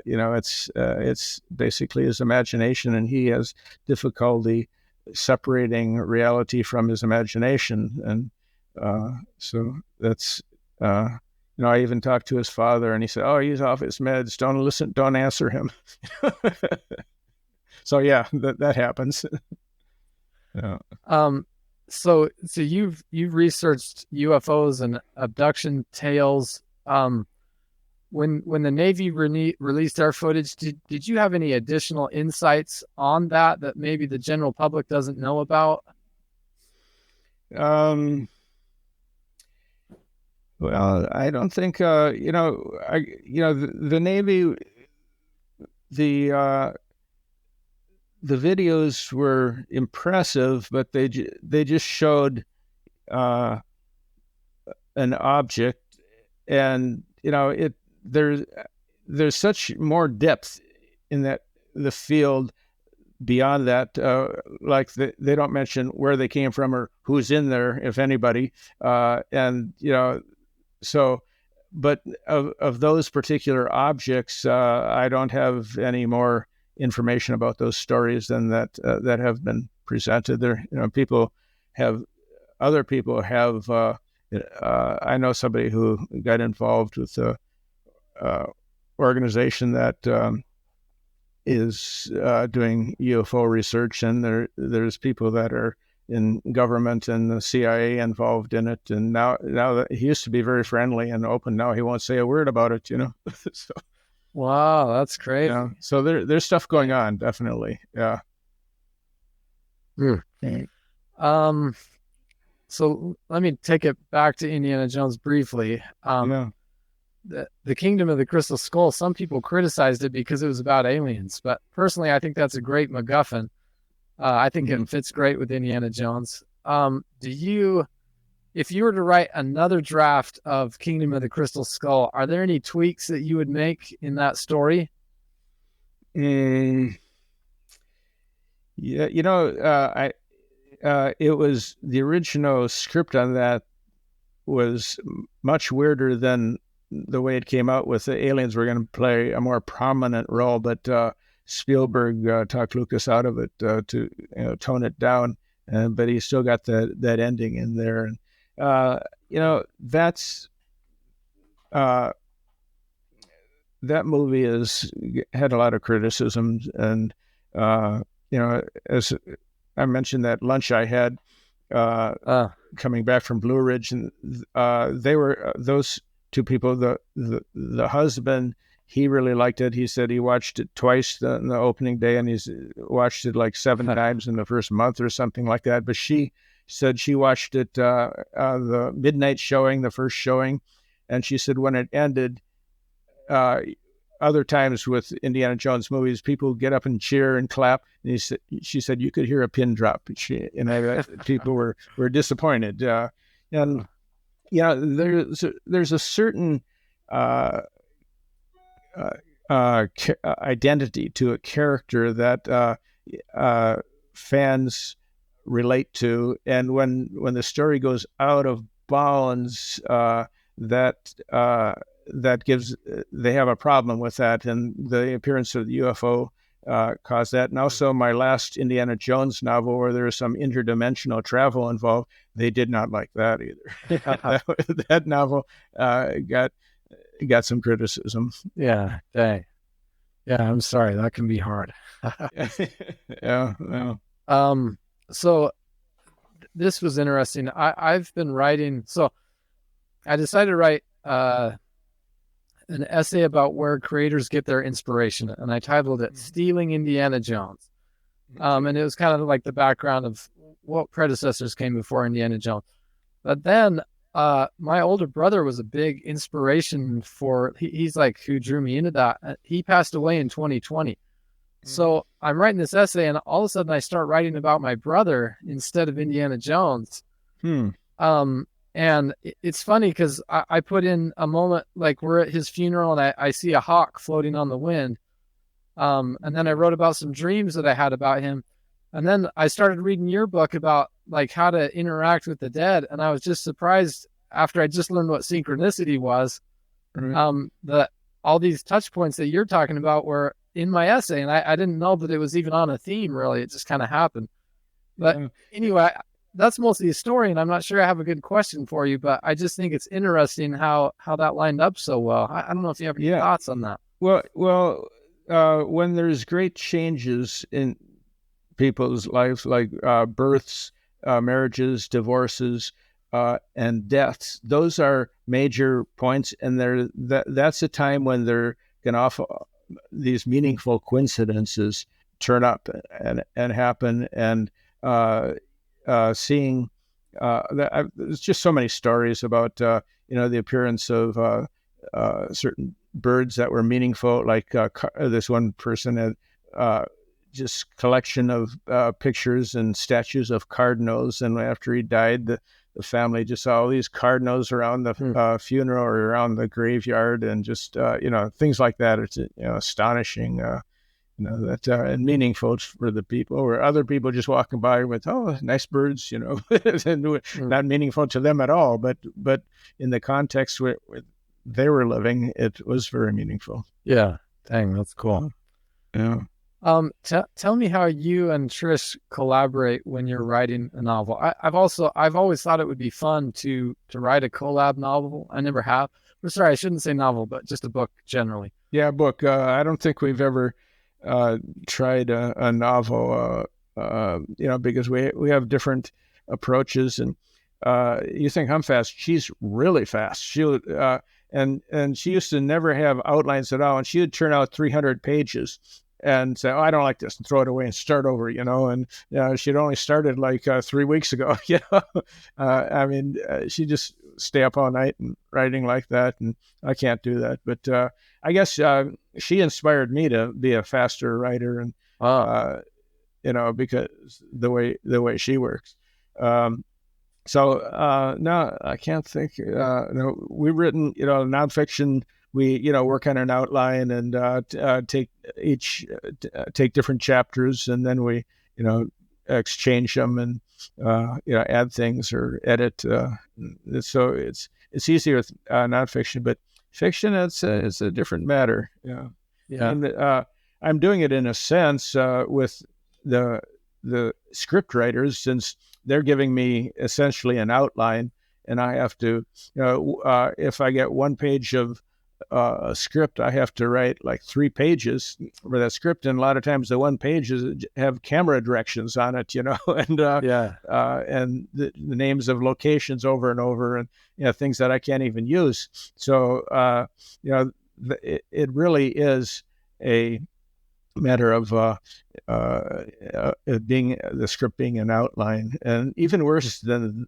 it's basically his imagination, and he has difficulty separating reality from his imagination. And so that's I even talked to his father, and he said, "Oh, he's off his meds. Don't answer him." So yeah, that happens. Yeah. So you've researched UFOs and abduction tales. When the Navy released our footage, did you have any additional insights on that maybe the general public doesn't know about? Well, I don't think the Navy, the videos were impressive, but they just showed an object, and there's such more depth in the field beyond that. Like they don't mention where they came from or who's in there, if anybody, and so. But of those particular objects, I don't have any more information about those stories than that have been presented. There, other people have. I know somebody who got involved with a organization that is doing UFO research, and there's people that are in government and the CIA involved in it. And now that he used to be very friendly and open, now he won't say a word about it. So. Wow, that's crazy. Yeah. So there's stuff going on, definitely. Yeah. So let me take it back to Indiana Jones briefly. The Kingdom of the Crystal Skull, some people criticized it because it was about aliens, but personally, I think that's a great MacGuffin. I think it fits great with Indiana Jones. If you were to write another draft of Kingdom of the Crystal Skull, are there any tweaks that you would make in that story? Yeah, it was the original script on that was much weirder than the way it came out. With the aliens were going to play a more prominent role, but Spielberg talked Lucas out of it to tone it down, but he still got that ending in there. And that's that movie has had a lot of criticisms, and as I mentioned, that lunch I had coming back from Blue Ridge, and they were those two people. The husband, he really liked it. He said he watched it twice in the opening day, and he's watched it like 7 times in the first month or something like that. But she said she watched it the midnight showing, the first showing, and she said when it ended, other times with Indiana Jones movies, people get up and cheer and clap. And she said you could hear a pin drop. People were disappointed, and there's a certain identity to a character that fans relate to, and when the story goes out of bounds, that gives they have a problem with that. And the appearance of the UFO caused that. And also my last Indiana Jones novel, where there was some interdimensional travel involved, they did not like that either. that novel got some criticism. Yeah, dang. Yeah, I'm sorry. That can be hard. Yeah. So this was interesting. I've been writing. So I decided to write an essay about where creators get their inspiration, and I titled it "Stealing Indiana Jones." And it was kind of like the background of what predecessors came before Indiana Jones. But then my older brother was a big inspiration for, he's like who drew me into that. He passed away in 2020. So I'm writing this essay, and all of a sudden I start writing about my brother instead of Indiana Jones. And it's funny because I put in a moment, like we're at his funeral and I see a hawk floating on the wind. And then I wrote about some dreams that I had about him. And then I started reading your book about like how to interact with the dead. And I was just surprised after I just learned what synchronicity was, that all these touch points that you're talking about were in my essay. And I didn't know that it was even on a theme, really. It just kind of happened. But anyway, that's mostly a story, and I'm not sure I have a good question for you, but I just think it's interesting how that lined up so well. I don't know if you have any thoughts on that. Well, when there's great changes in people's lives, like births, marriages, divorces, and deaths, those are major points, and that's a time when there can often these meaningful coincidences turn up and happen, and seeing there's just so many stories about the appearance of certain birds that were meaningful, like this one person had just collection of pictures and statues of cardinals, and after he died, the family just saw all these cardinals around the funeral or around the graveyard, and just things like that. It's astonishing, and meaningful for the people, or other people just walking by with, oh, nice birds, and not meaningful to them at all, but in the context where they were living, it was very meaningful. Yeah, dang, that's cool. Yeah. Tell me how you and Trish collaborate when you're writing a novel. I've always thought it would be fun to write a collab novel. I never have. Or sorry, I shouldn't say novel, but just a book generally. Yeah, book. I don't think we've ever tried a novel, because we have different approaches, and you think I'm fast. She's really fast. She'll and she used to never have outlines at all, and she would turn out 300 pages and say, oh, I don't like this, and throw it away and start over, and she'd only started like 3 weeks ago. She just stay up all night and writing like that, and I can't do that. But I guess she inspired me to be a faster writer, and because the way she works. No, I can't think. We've written, nonfiction. We, work on an outline and take different chapters, and then we, exchange them and add things or edit. So it's easier with nonfiction, but fiction, it's a different matter. Yeah. And I'm doing it in a sense with the script writers, since they're giving me essentially an outline, and I have to, if I get 1 page of a script, I have to write like 3 pages for that script, and a lot of times the 1 page have camera directions on it, and and the names of locations over and over, and things that I can't even use. So it really is a matter of being the script being an outline. And even worse than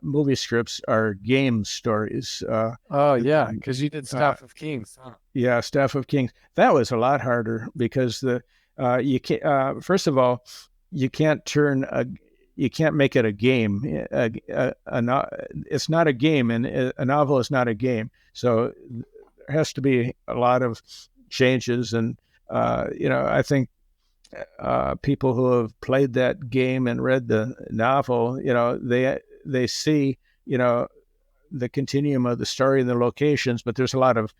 movie scripts are game stories. Because you did Staff of Kings. Huh? Yeah, Staff of Kings. That was a lot harder because you can't. First of all, you can't make it a game. It's not a game, and a novel is not a game. So there has to be a lot of changes, and I think people who have played that game and read the novel, they see, the continuum of the story and the locations, but there's a lot of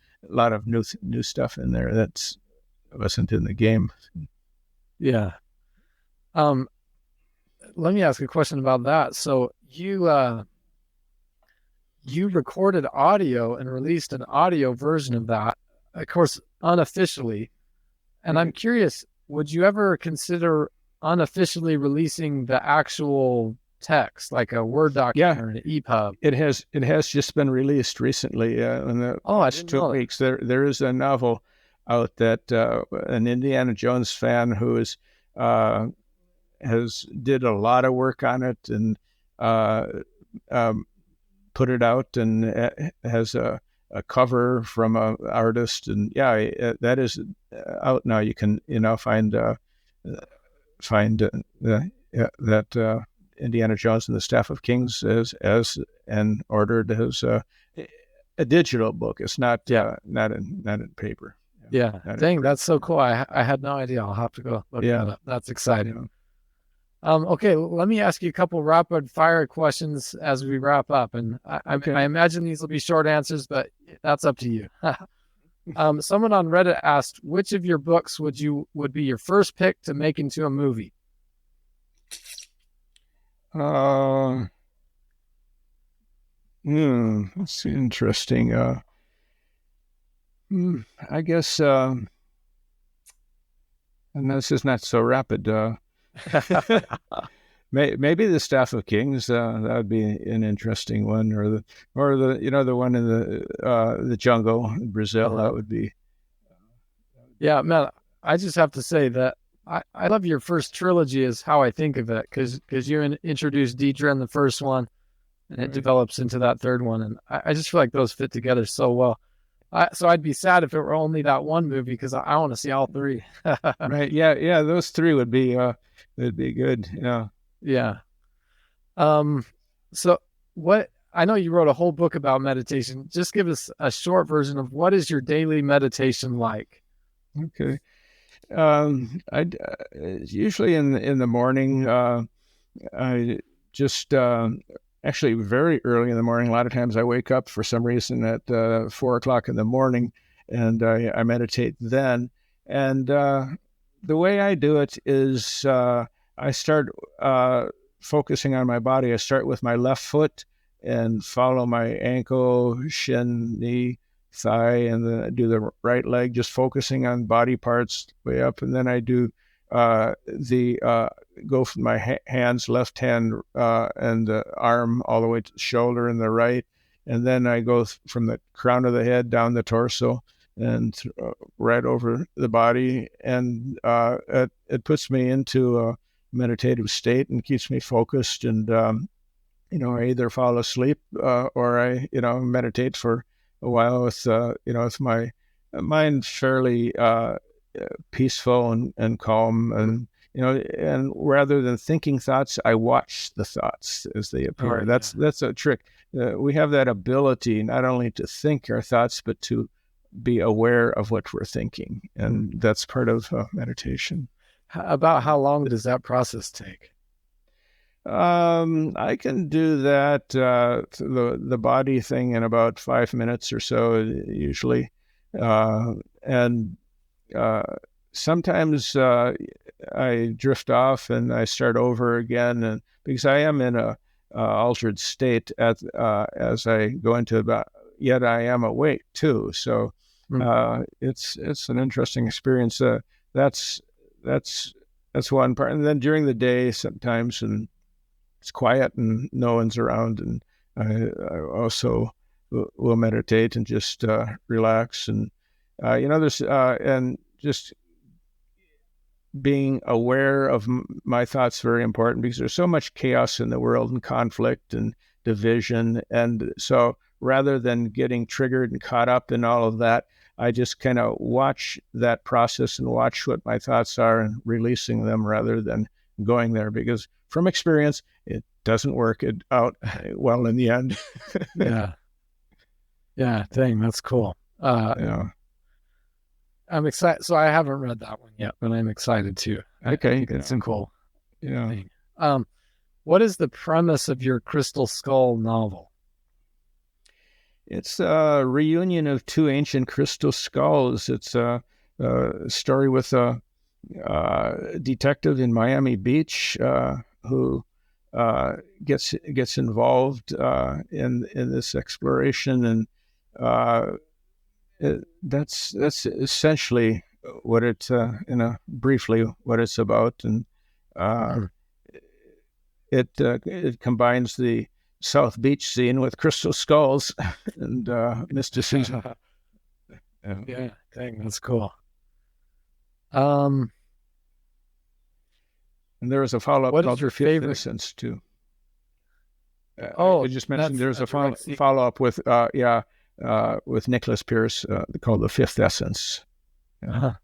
new stuff in there that wasn't in the game. Yeah. Um, Let me ask a question about that. So you recorded audio and released an audio version of that, of course, unofficially. And I'm curious, would you ever consider unofficially releasing the actual text, like a Word document or an EPUB? It has just been released recently in the I last didn't 2 weeks. There is a novel out that an Indiana Jones fan who uh, has did a lot of work on it and uh, um, put it out, and has a cover from a artist, and that is out now. You can find that Indiana Jones and the Staff of Kings as and ordered as a digital book. It's not not in paper. Yeah. Dang, that's so cool. I had no idea. I'll have to go look that up. That's exciting. Okay, let me ask you a couple rapid fire questions as we wrap up. And I imagine these will be short answers, but that's up to you. Someone on Reddit asked, which of your books would be your first pick to make into a movie? That's interesting. I guess, and this is not so rapid. Maybe the Staff of Kings. That would be an interesting one, or the the one in the jungle in Brazil. That would be. Yeah, man. I just have to say that I love your first trilogy is how I think of it, because you introduced Deidre in the first one, and it develops into that third one, and I just feel like those fit together so well. So I'd be sad if it were only that one movie, because I want to see all three. Right? Yeah. Those three would be good. Yeah. Yeah. So what, I know you wrote a whole book about meditation. Just give us a short version of what is your daily meditation like? Okay. I usually in the morning. I just actually very early in the morning. A lot of times I wake up for some reason at 4 o'clock in the morning, and I meditate then. And the way I do it is I start focusing on my body. I start with my left foot and follow my ankle, shin, knee, thigh, and then I do the right leg, just focusing on body parts way up. And then I do go from my hands, left hand and the arm all the way to the shoulder and the right. And then I go from the crown of the head down the torso and right over the body. And it puts me into a meditative state and keeps me focused. And, I either fall asleep or I, meditate for a while with, with my mind fairly peaceful and calm, and rather than thinking thoughts, I watch the thoughts as they appear. Right, that's a trick. We have that ability not only to think our thoughts, but to be aware of what we're thinking, and that's part of meditation. About how long does that process take? I can do that, the body thing, in about 5 minutes or so, usually, and sometimes I drift off and I start over again, and because I am in a altered state as I go into about, yet I am awake too. So it's an interesting experience. That's one part, and then during the day sometimes, and it's quiet and no one's around, and I also will meditate and just relax, and there's and just being aware of my thoughts very important, because there's so much chaos in the world and conflict and division. And so rather than getting triggered and caught up in all of that, I just kind of watch that process and watch what my thoughts are and releasing them rather than going there, because from experience, it doesn't work out well in the end. Yeah. Dang, that's cool. I'm excited. So I haven't read that one yet, but I'm excited too. Okay. It's cool. Yeah. Thing. What is the premise of your Crystal Skull novel? It's a reunion of two ancient crystal skulls. It's a story with detective in Miami Beach who gets involved in this exploration, and that's essentially what it briefly what it's about, and it combines the South Beach scene with crystal skulls and mysticism. Yeah, dang, that's cool. And there was a follow-up what called is your The Fifth favorite? Essence too. Oh, I just mentioned there's a direct sequel. follow-up with Nicholas Pearce called The Fifth Essence. Yeah.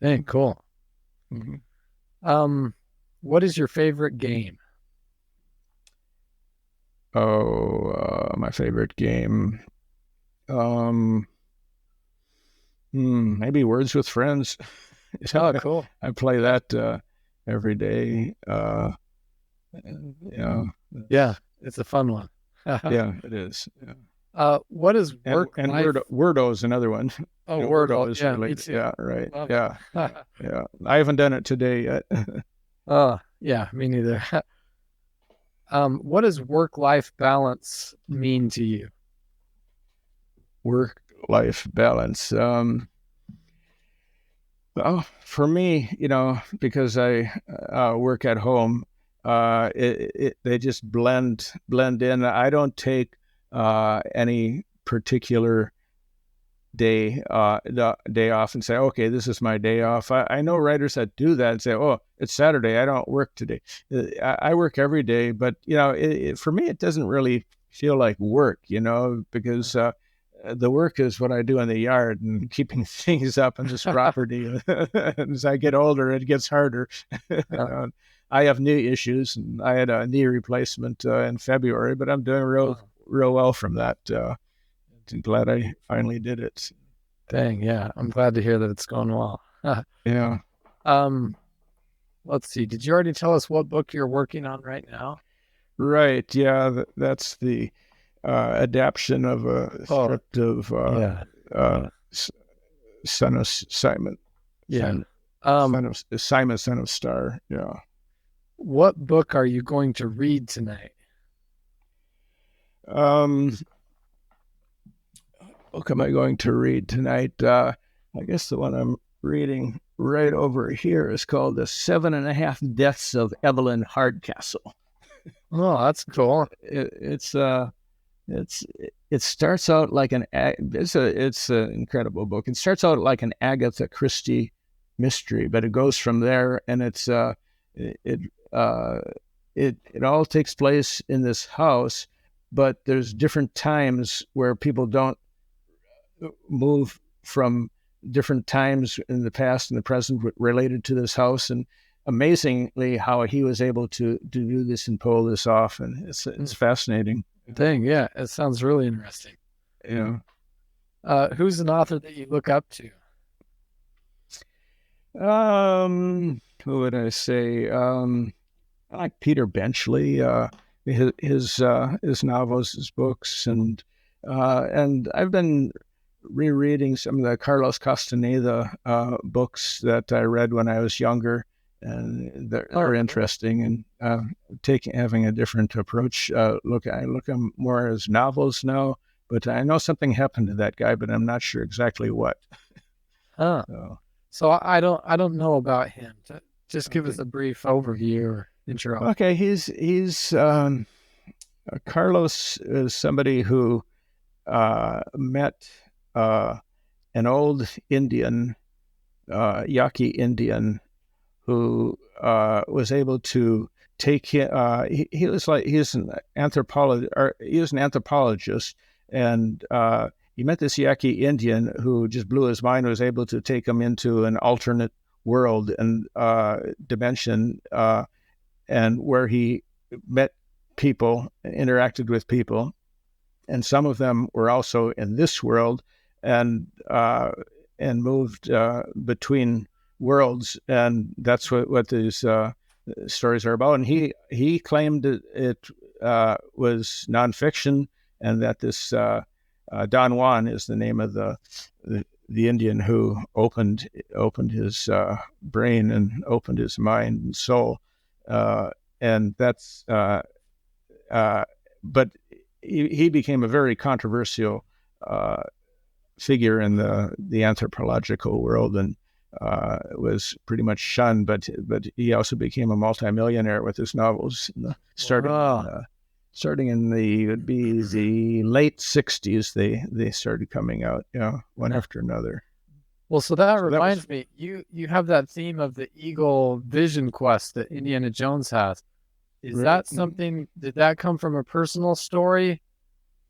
Dang, cool. Mm-hmm. What is your favorite game? My favorite game. Maybe Words with Friends. Oh, cool. I play that every day. Yeah, it's a fun one. Yeah, it is. Yeah. What is work and life? Wordle is another one. Oh, Wordle is yeah, really, me too. yeah, right. Love Yeah. it. Yeah. I haven't done it today yet. Yeah, me neither. What does work-life balance mean to you? Work-life balance. Well, for me, because I work at home, they just blend in. I don't take any particular day off and say, okay, this is my day off. I know writers that do that and say, oh, it's Saturday, I don't work today. I work every day, but for me, it doesn't really feel like work, because the work is what I do in the yard and keeping things up in this property. As I get older, it gets harder. I have knee issues, and I had a knee replacement in February, but I'm doing real well from that. I'm glad I finally did it. Dang, yeah. I'm glad to hear that it's going well. Yeah. Let's see. Did you already tell us what book you're working on right now? Right. Yeah. That's the adaptation of a script of Son of Simon. Yeah. Son of Star. Yeah. What book are you going to read tonight? Book am I going to read tonight? I guess the one I'm reading right over here is called The 7.5 Deaths of Evelyn Hardcastle. Oh, that's cool. It starts out like it's an incredible book. It starts out like an Agatha Christie mystery, but it goes from there, and it all takes place in this house, but there's different times where people don't move from different times in the past and the present related to this house, and amazingly how he was able to do this and pull this off, and it's fascinating. Dang, yeah, it sounds really interesting. Yeah. Who's an author that you look up to? Who would I say? I like Peter Benchley, his novels, his books, and I've been rereading some of the Carlos Castaneda books that I read when I was younger, and they're interesting, and having a different approach. I look at them more as novels now, but I know something happened to that guy, but I'm not sure exactly what. So I don't know about him. Just give us a brief overview or intro. Okay, he's Carlos is somebody who met an old Indian, Yaqui Indian, who was able to take him. He's an anthropologist, and he met this Yaqui Indian who just blew his mind. Was able to take him into an alternate world and dimension, and where he met people, interacted with people, and some of them were also in this world, and moved between worlds, and that's what these stories are about. And he claimed it was nonfiction, and that this Don Juan is the name of the the Indian who opened his brain and opened his mind and soul, and that's. But he became a very controversial figure in the anthropological world, and was pretty much shunned. But he also became a multimillionaire with his novels, starting in the late '60s. They started coming out, one after another. Well, so that reminds me, you have that theme of the eagle vision quest that Indiana Jones has. Is that something, did that come from a personal story,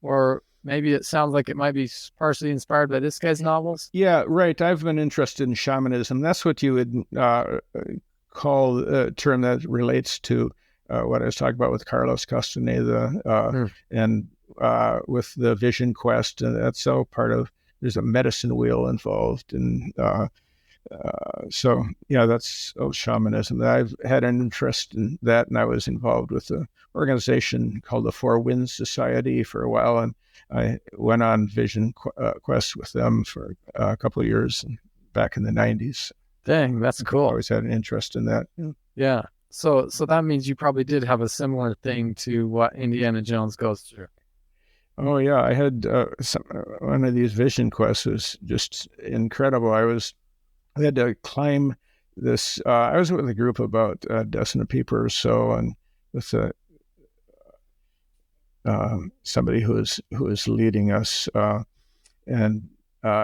or maybe it sounds like it might be partially inspired by this guy's novels? Yeah, right. I've been interested in shamanism. That's what you would call a term that relates to what I was talking about with Carlos Castaneda and with the vision quest. And that's all part of, there's a medicine wheel involved. And so, yeah, that's shamanism. I've had an interest in that, and I was involved with an organization called the Four Winds Society for a while, and I went on vision quests with them for a couple of years back in the 90s. Dang, that's cool. I always had an interest in that. Yeah. So that means you probably did have a similar thing to what Indiana Jones goes through. Oh, yeah. I had one of these vision quests was just incredible. I had to climb this. I was with a group of about a dozen of people or so, and with somebody who was leading us, and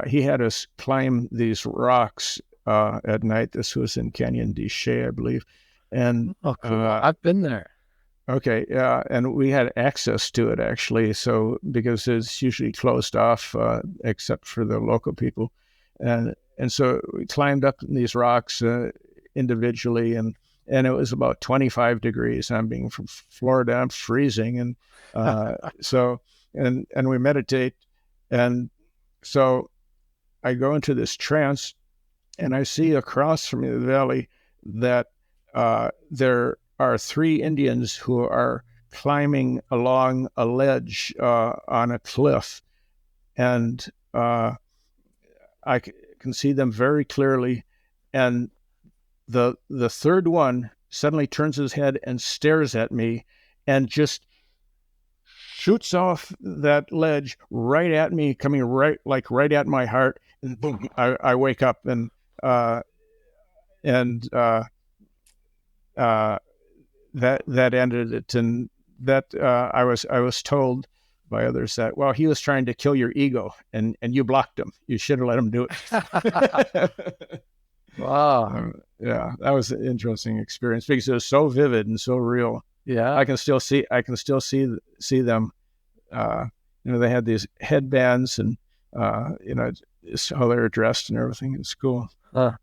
he had us climb these rocks at night. This was in Canyon de Chelly, I believe. And cool. I've been there. Okay, yeah, and we had access to it actually. So because it's usually closed off except for the local people, and so we climbed up these rocks individually, and it was about 25 degrees. I'm being from Florida, I'm freezing, and so and we meditate, and so I go into this trance, and I see across from me the valley that there are three Indians who are climbing along a ledge on a cliff, and I can see them very clearly. And the third one suddenly turns his head and stares at me, and just shoots off that ledge right at me, coming right at my heart, and boom! I wake up, and that ended it. And that I was told by others that, well, he was trying to kill your ego, and you blocked him. You should have let him do it. Wow. Yeah, that was an interesting experience because it was so vivid and so real. Yeah, I can still see them. They had these headbands, and it's how they're dressed and everything. It's cool. And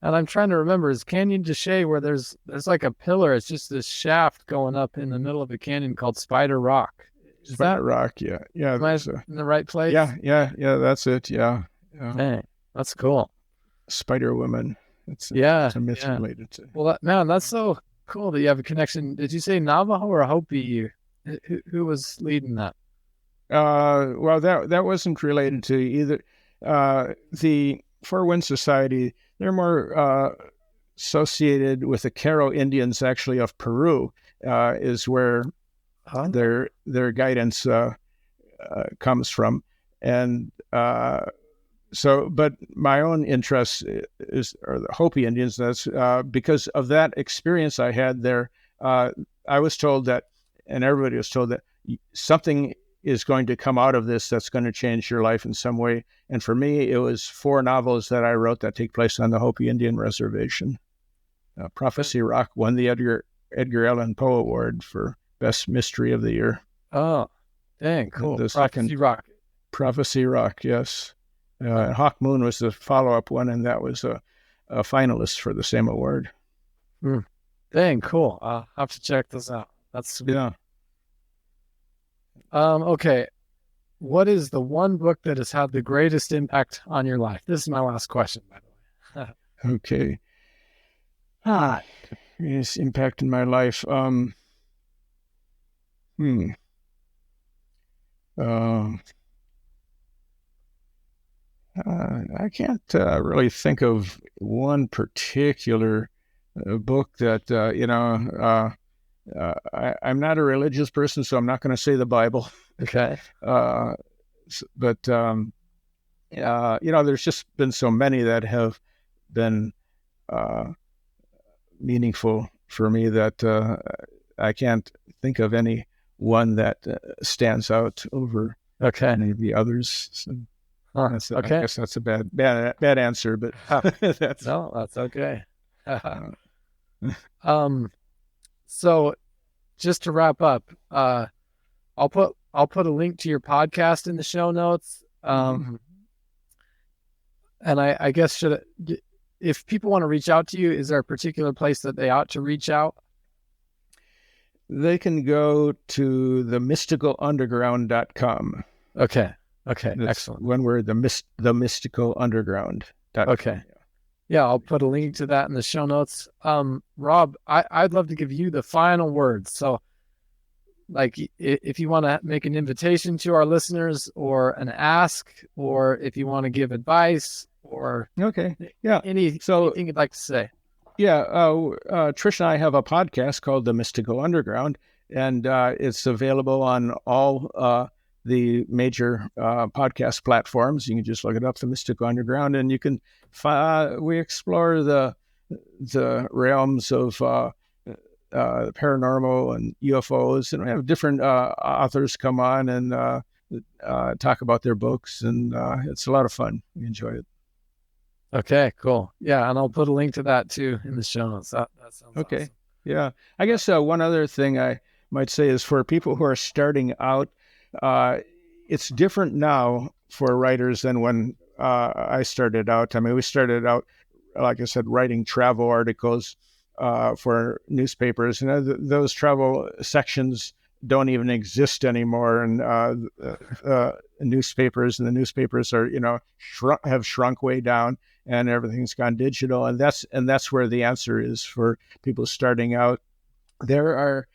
I'm trying to remember, is Canyon de Chelly where there's like a pillar? It's just this shaft going up in the middle of a canyon called Spider Rock. Spider Rock, yeah. Am I in the right place? Yeah, that's it. Yeah. Hey, that's cool. Spider Woman. It's a myth related to. Well, that's so cool that you have a connection. Did you say Navajo or Hopi? Who was leading that? Well, that wasn't related to either. The Four Winds Society, they're more associated with the Caro Indians, actually, of Peru, is where their guidance comes from. And but my own interest are the Hopi Indians. That's because of that experience I had there. I was told that, and everybody was told that something is going to come out of this that's going to change your life in some way. And for me, it was 4 novels that I wrote that take place on the Hopi Indian Reservation. Prophecy Rock won the Edgar Allan Poe Award for Best Mystery of the Year. Oh, dang, cool. Prophecy Rock, yes. Hawk Moon was the follow-up one, and that was a finalist for the same award. Dang, cool. I'll have to check this out. That's sweet. Yeah. Okay. What is the one book that has had the greatest impact on your life? This is my last question, by the way. Okay. Greatest impact in my life. I can't really think of one particular book that I'm not a religious person, so I'm not going to say the Bible. Okay. But there's just been so many that have been meaningful for me that I can't think of any one that stands out over any of the others. So I guess that's a bad answer, but that's okay. So just to wrap up, I'll put a link to your podcast in the show notes. And I guess if people want to reach out to you, is there a particular place that they ought to reach out? They can go to themysticalunderground.com. Okay. That's Excellent. One word, themysticalunderground.com. Okay. Yeah, I'll put a link to that in the show notes. Rob, I'd love to give you the final words. So, like, if you want to make an invitation to our listeners, or an ask, or if you want to give advice, or anything you'd like to say. Yeah, Trish and I have a podcast called The Mystical Underground, and it's available on all the major podcast platforms. You can just look it up, The Mystical Underground, and you can we explore the realms of paranormal and UFOs, and we have different authors come on and talk about their books, and it's a lot of fun. We enjoy it. Okay, cool. Yeah, and I'll put a link to that too in the show notes. That sounds okay. Awesome. Yeah, I guess one other thing I might say is for people who are starting out, it's different now for writers than when I started out. I mean, we started out, like I said, writing travel articles for newspapers, and those travel sections don't even exist anymore. And newspapers are, have shrunk way down, and everything's gone digital. And that's where the answer is for people starting out. There are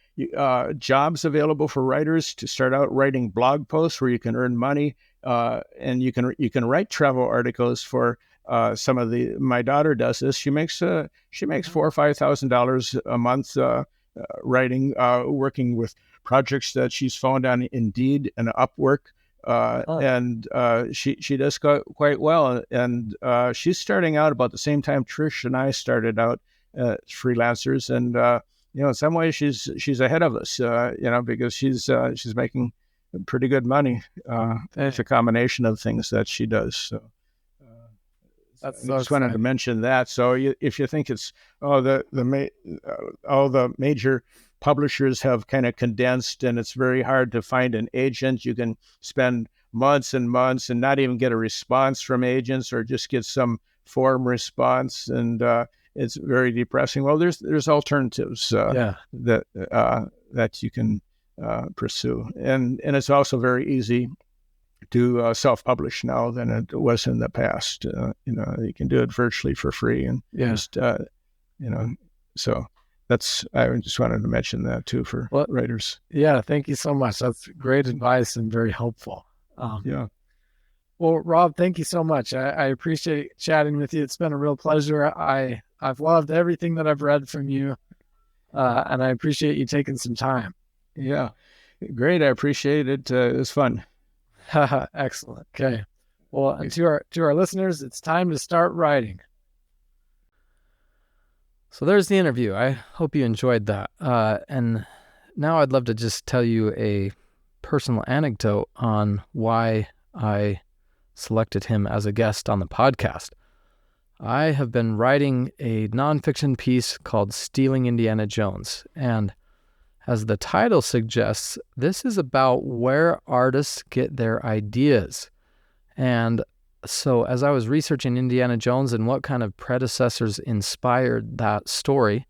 jobs available for writers to start out writing blog posts where you can earn money, and you can write travel articles for my daughter does this. She makes $4,000 or $5,000 a month writing, working with projects that she's found on Indeed and Upwork. And she does quite well. And she's starting out about the same time Trish and I started out freelancers. And in some ways she's ahead of us. Because she's making pretty good money. It's a combination of things that she does. So. I just wanted to mention that. So if you think it's all the major publishers have kind of condensed, and it's very hard to find an agent, you can spend months and months and not even get a response from agents, or just get some form response, and it's very depressing. Well, there's alternatives that you can pursue, and it's also very easy to self-publish now than it was in the past. You can do it virtually for free, and so I just wanted to mention that too for writers. Yeah, thank you so much. That's great advice and very helpful. Well, Rob, thank you so much. I appreciate chatting with you. It's been a real pleasure. I've loved everything that I've read from you, and I appreciate you taking some time. Yeah, great. I appreciate it. It was fun. Excellent. Okay. Well, and to our listeners, it's time to start writing. So there's the interview. I hope you enjoyed that. And now I'd love to just tell you a personal anecdote on why I selected him as a guest on the podcast. I have been writing a nonfiction piece called Stealing Indiana Jones, and as the title suggests, this is about where artists get their ideas. And so as I was researching Indiana Jones and what kind of predecessors inspired that story,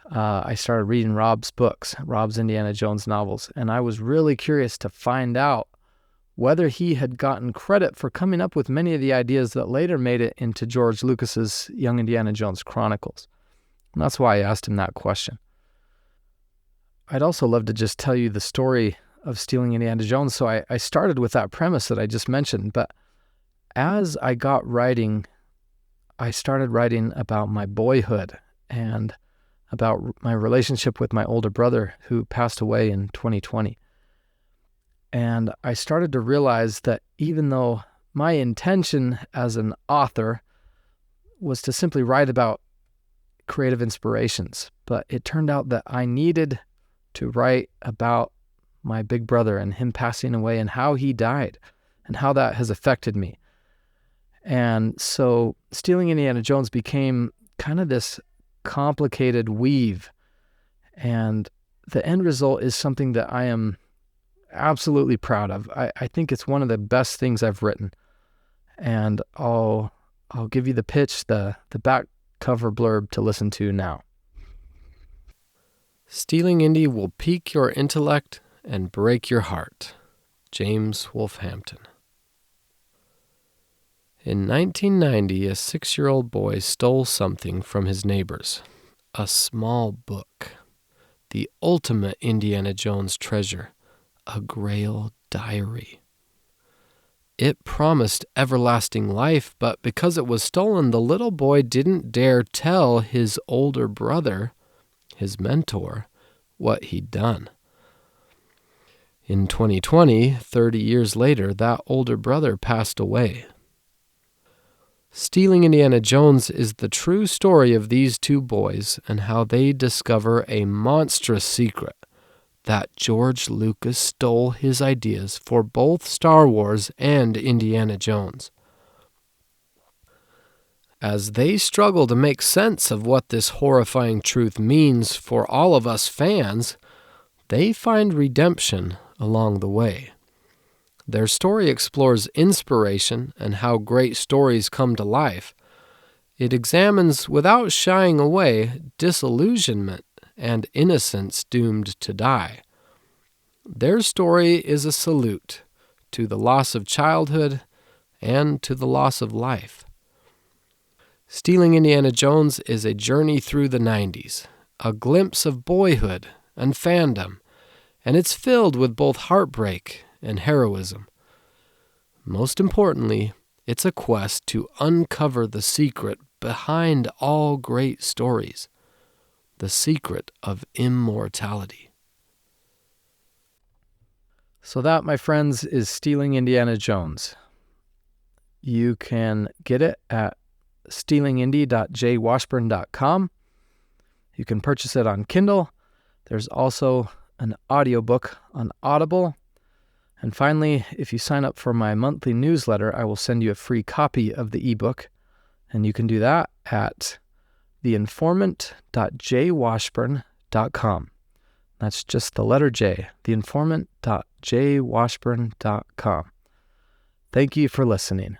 I started reading Rob's books, Rob's Indiana Jones novels, and I was really curious to find out whether he had gotten credit for coming up with many of the ideas that later made it into George Lucas's Young Indiana Jones Chronicles. And that's why I asked him that question. I'd also love to just tell you the story of Stealing Indiana Jones. So I started with that premise that I just mentioned, but as I got writing, I started writing about my boyhood and about my relationship with my older brother who passed away in 2020. And I started to realize that even though my intention as an author was to simply write about creative inspirations, but it turned out that I needed to write about my big brother and him passing away and how he died and how that has affected me. And so Stealing Indiana Jones became kind of this complicated weave. And the end result is something that I am absolutely proud of. I think it's one of the best things I've written. And I'll give you the pitch, the back cover blurb to listen to now. Stealing Indy will pique your intellect and break your heart. James Wolfhampton. In 1990, a 6-year-old boy stole something from his neighbors. A small book. The ultimate Indiana Jones treasure. A Grail diary. It promised everlasting life, but because it was stolen, the little boy didn't dare tell his older brother, his mentor, what he'd done. In 2020, 30 years later, that older brother passed away. Stealing Indiana Jones is the true story of these two boys and how they discover a monstrous secret, that George Lucas stole his ideas for both Star Wars and Indiana Jones. As they struggle to make sense of what this horrifying truth means for all of us fans, they find redemption along the way. Their story explores inspiration and how great stories come to life. It examines, without shying away, disillusionment and innocence doomed to die. Their story is a salute to the loss of childhood and to the loss of life. Stealing Indiana Jones is a journey through the 90s, a glimpse of boyhood and fandom, and it's filled with both heartbreak and heroism. Most importantly, it's a quest to uncover the secret behind all great stories, the secret of immortality. So that, my friends, is Stealing Indiana Jones. You can get it at stealingindy.jwashburn.com. You can purchase it on Kindle. There's also an audiobook on Audible. And finally, if you sign up for my monthly newsletter, I will send you a free copy of the ebook. And you can do that at theinformant.jwashburn.com. That's just the letter J, theinformant.jwashburn.com. Thank you for listening.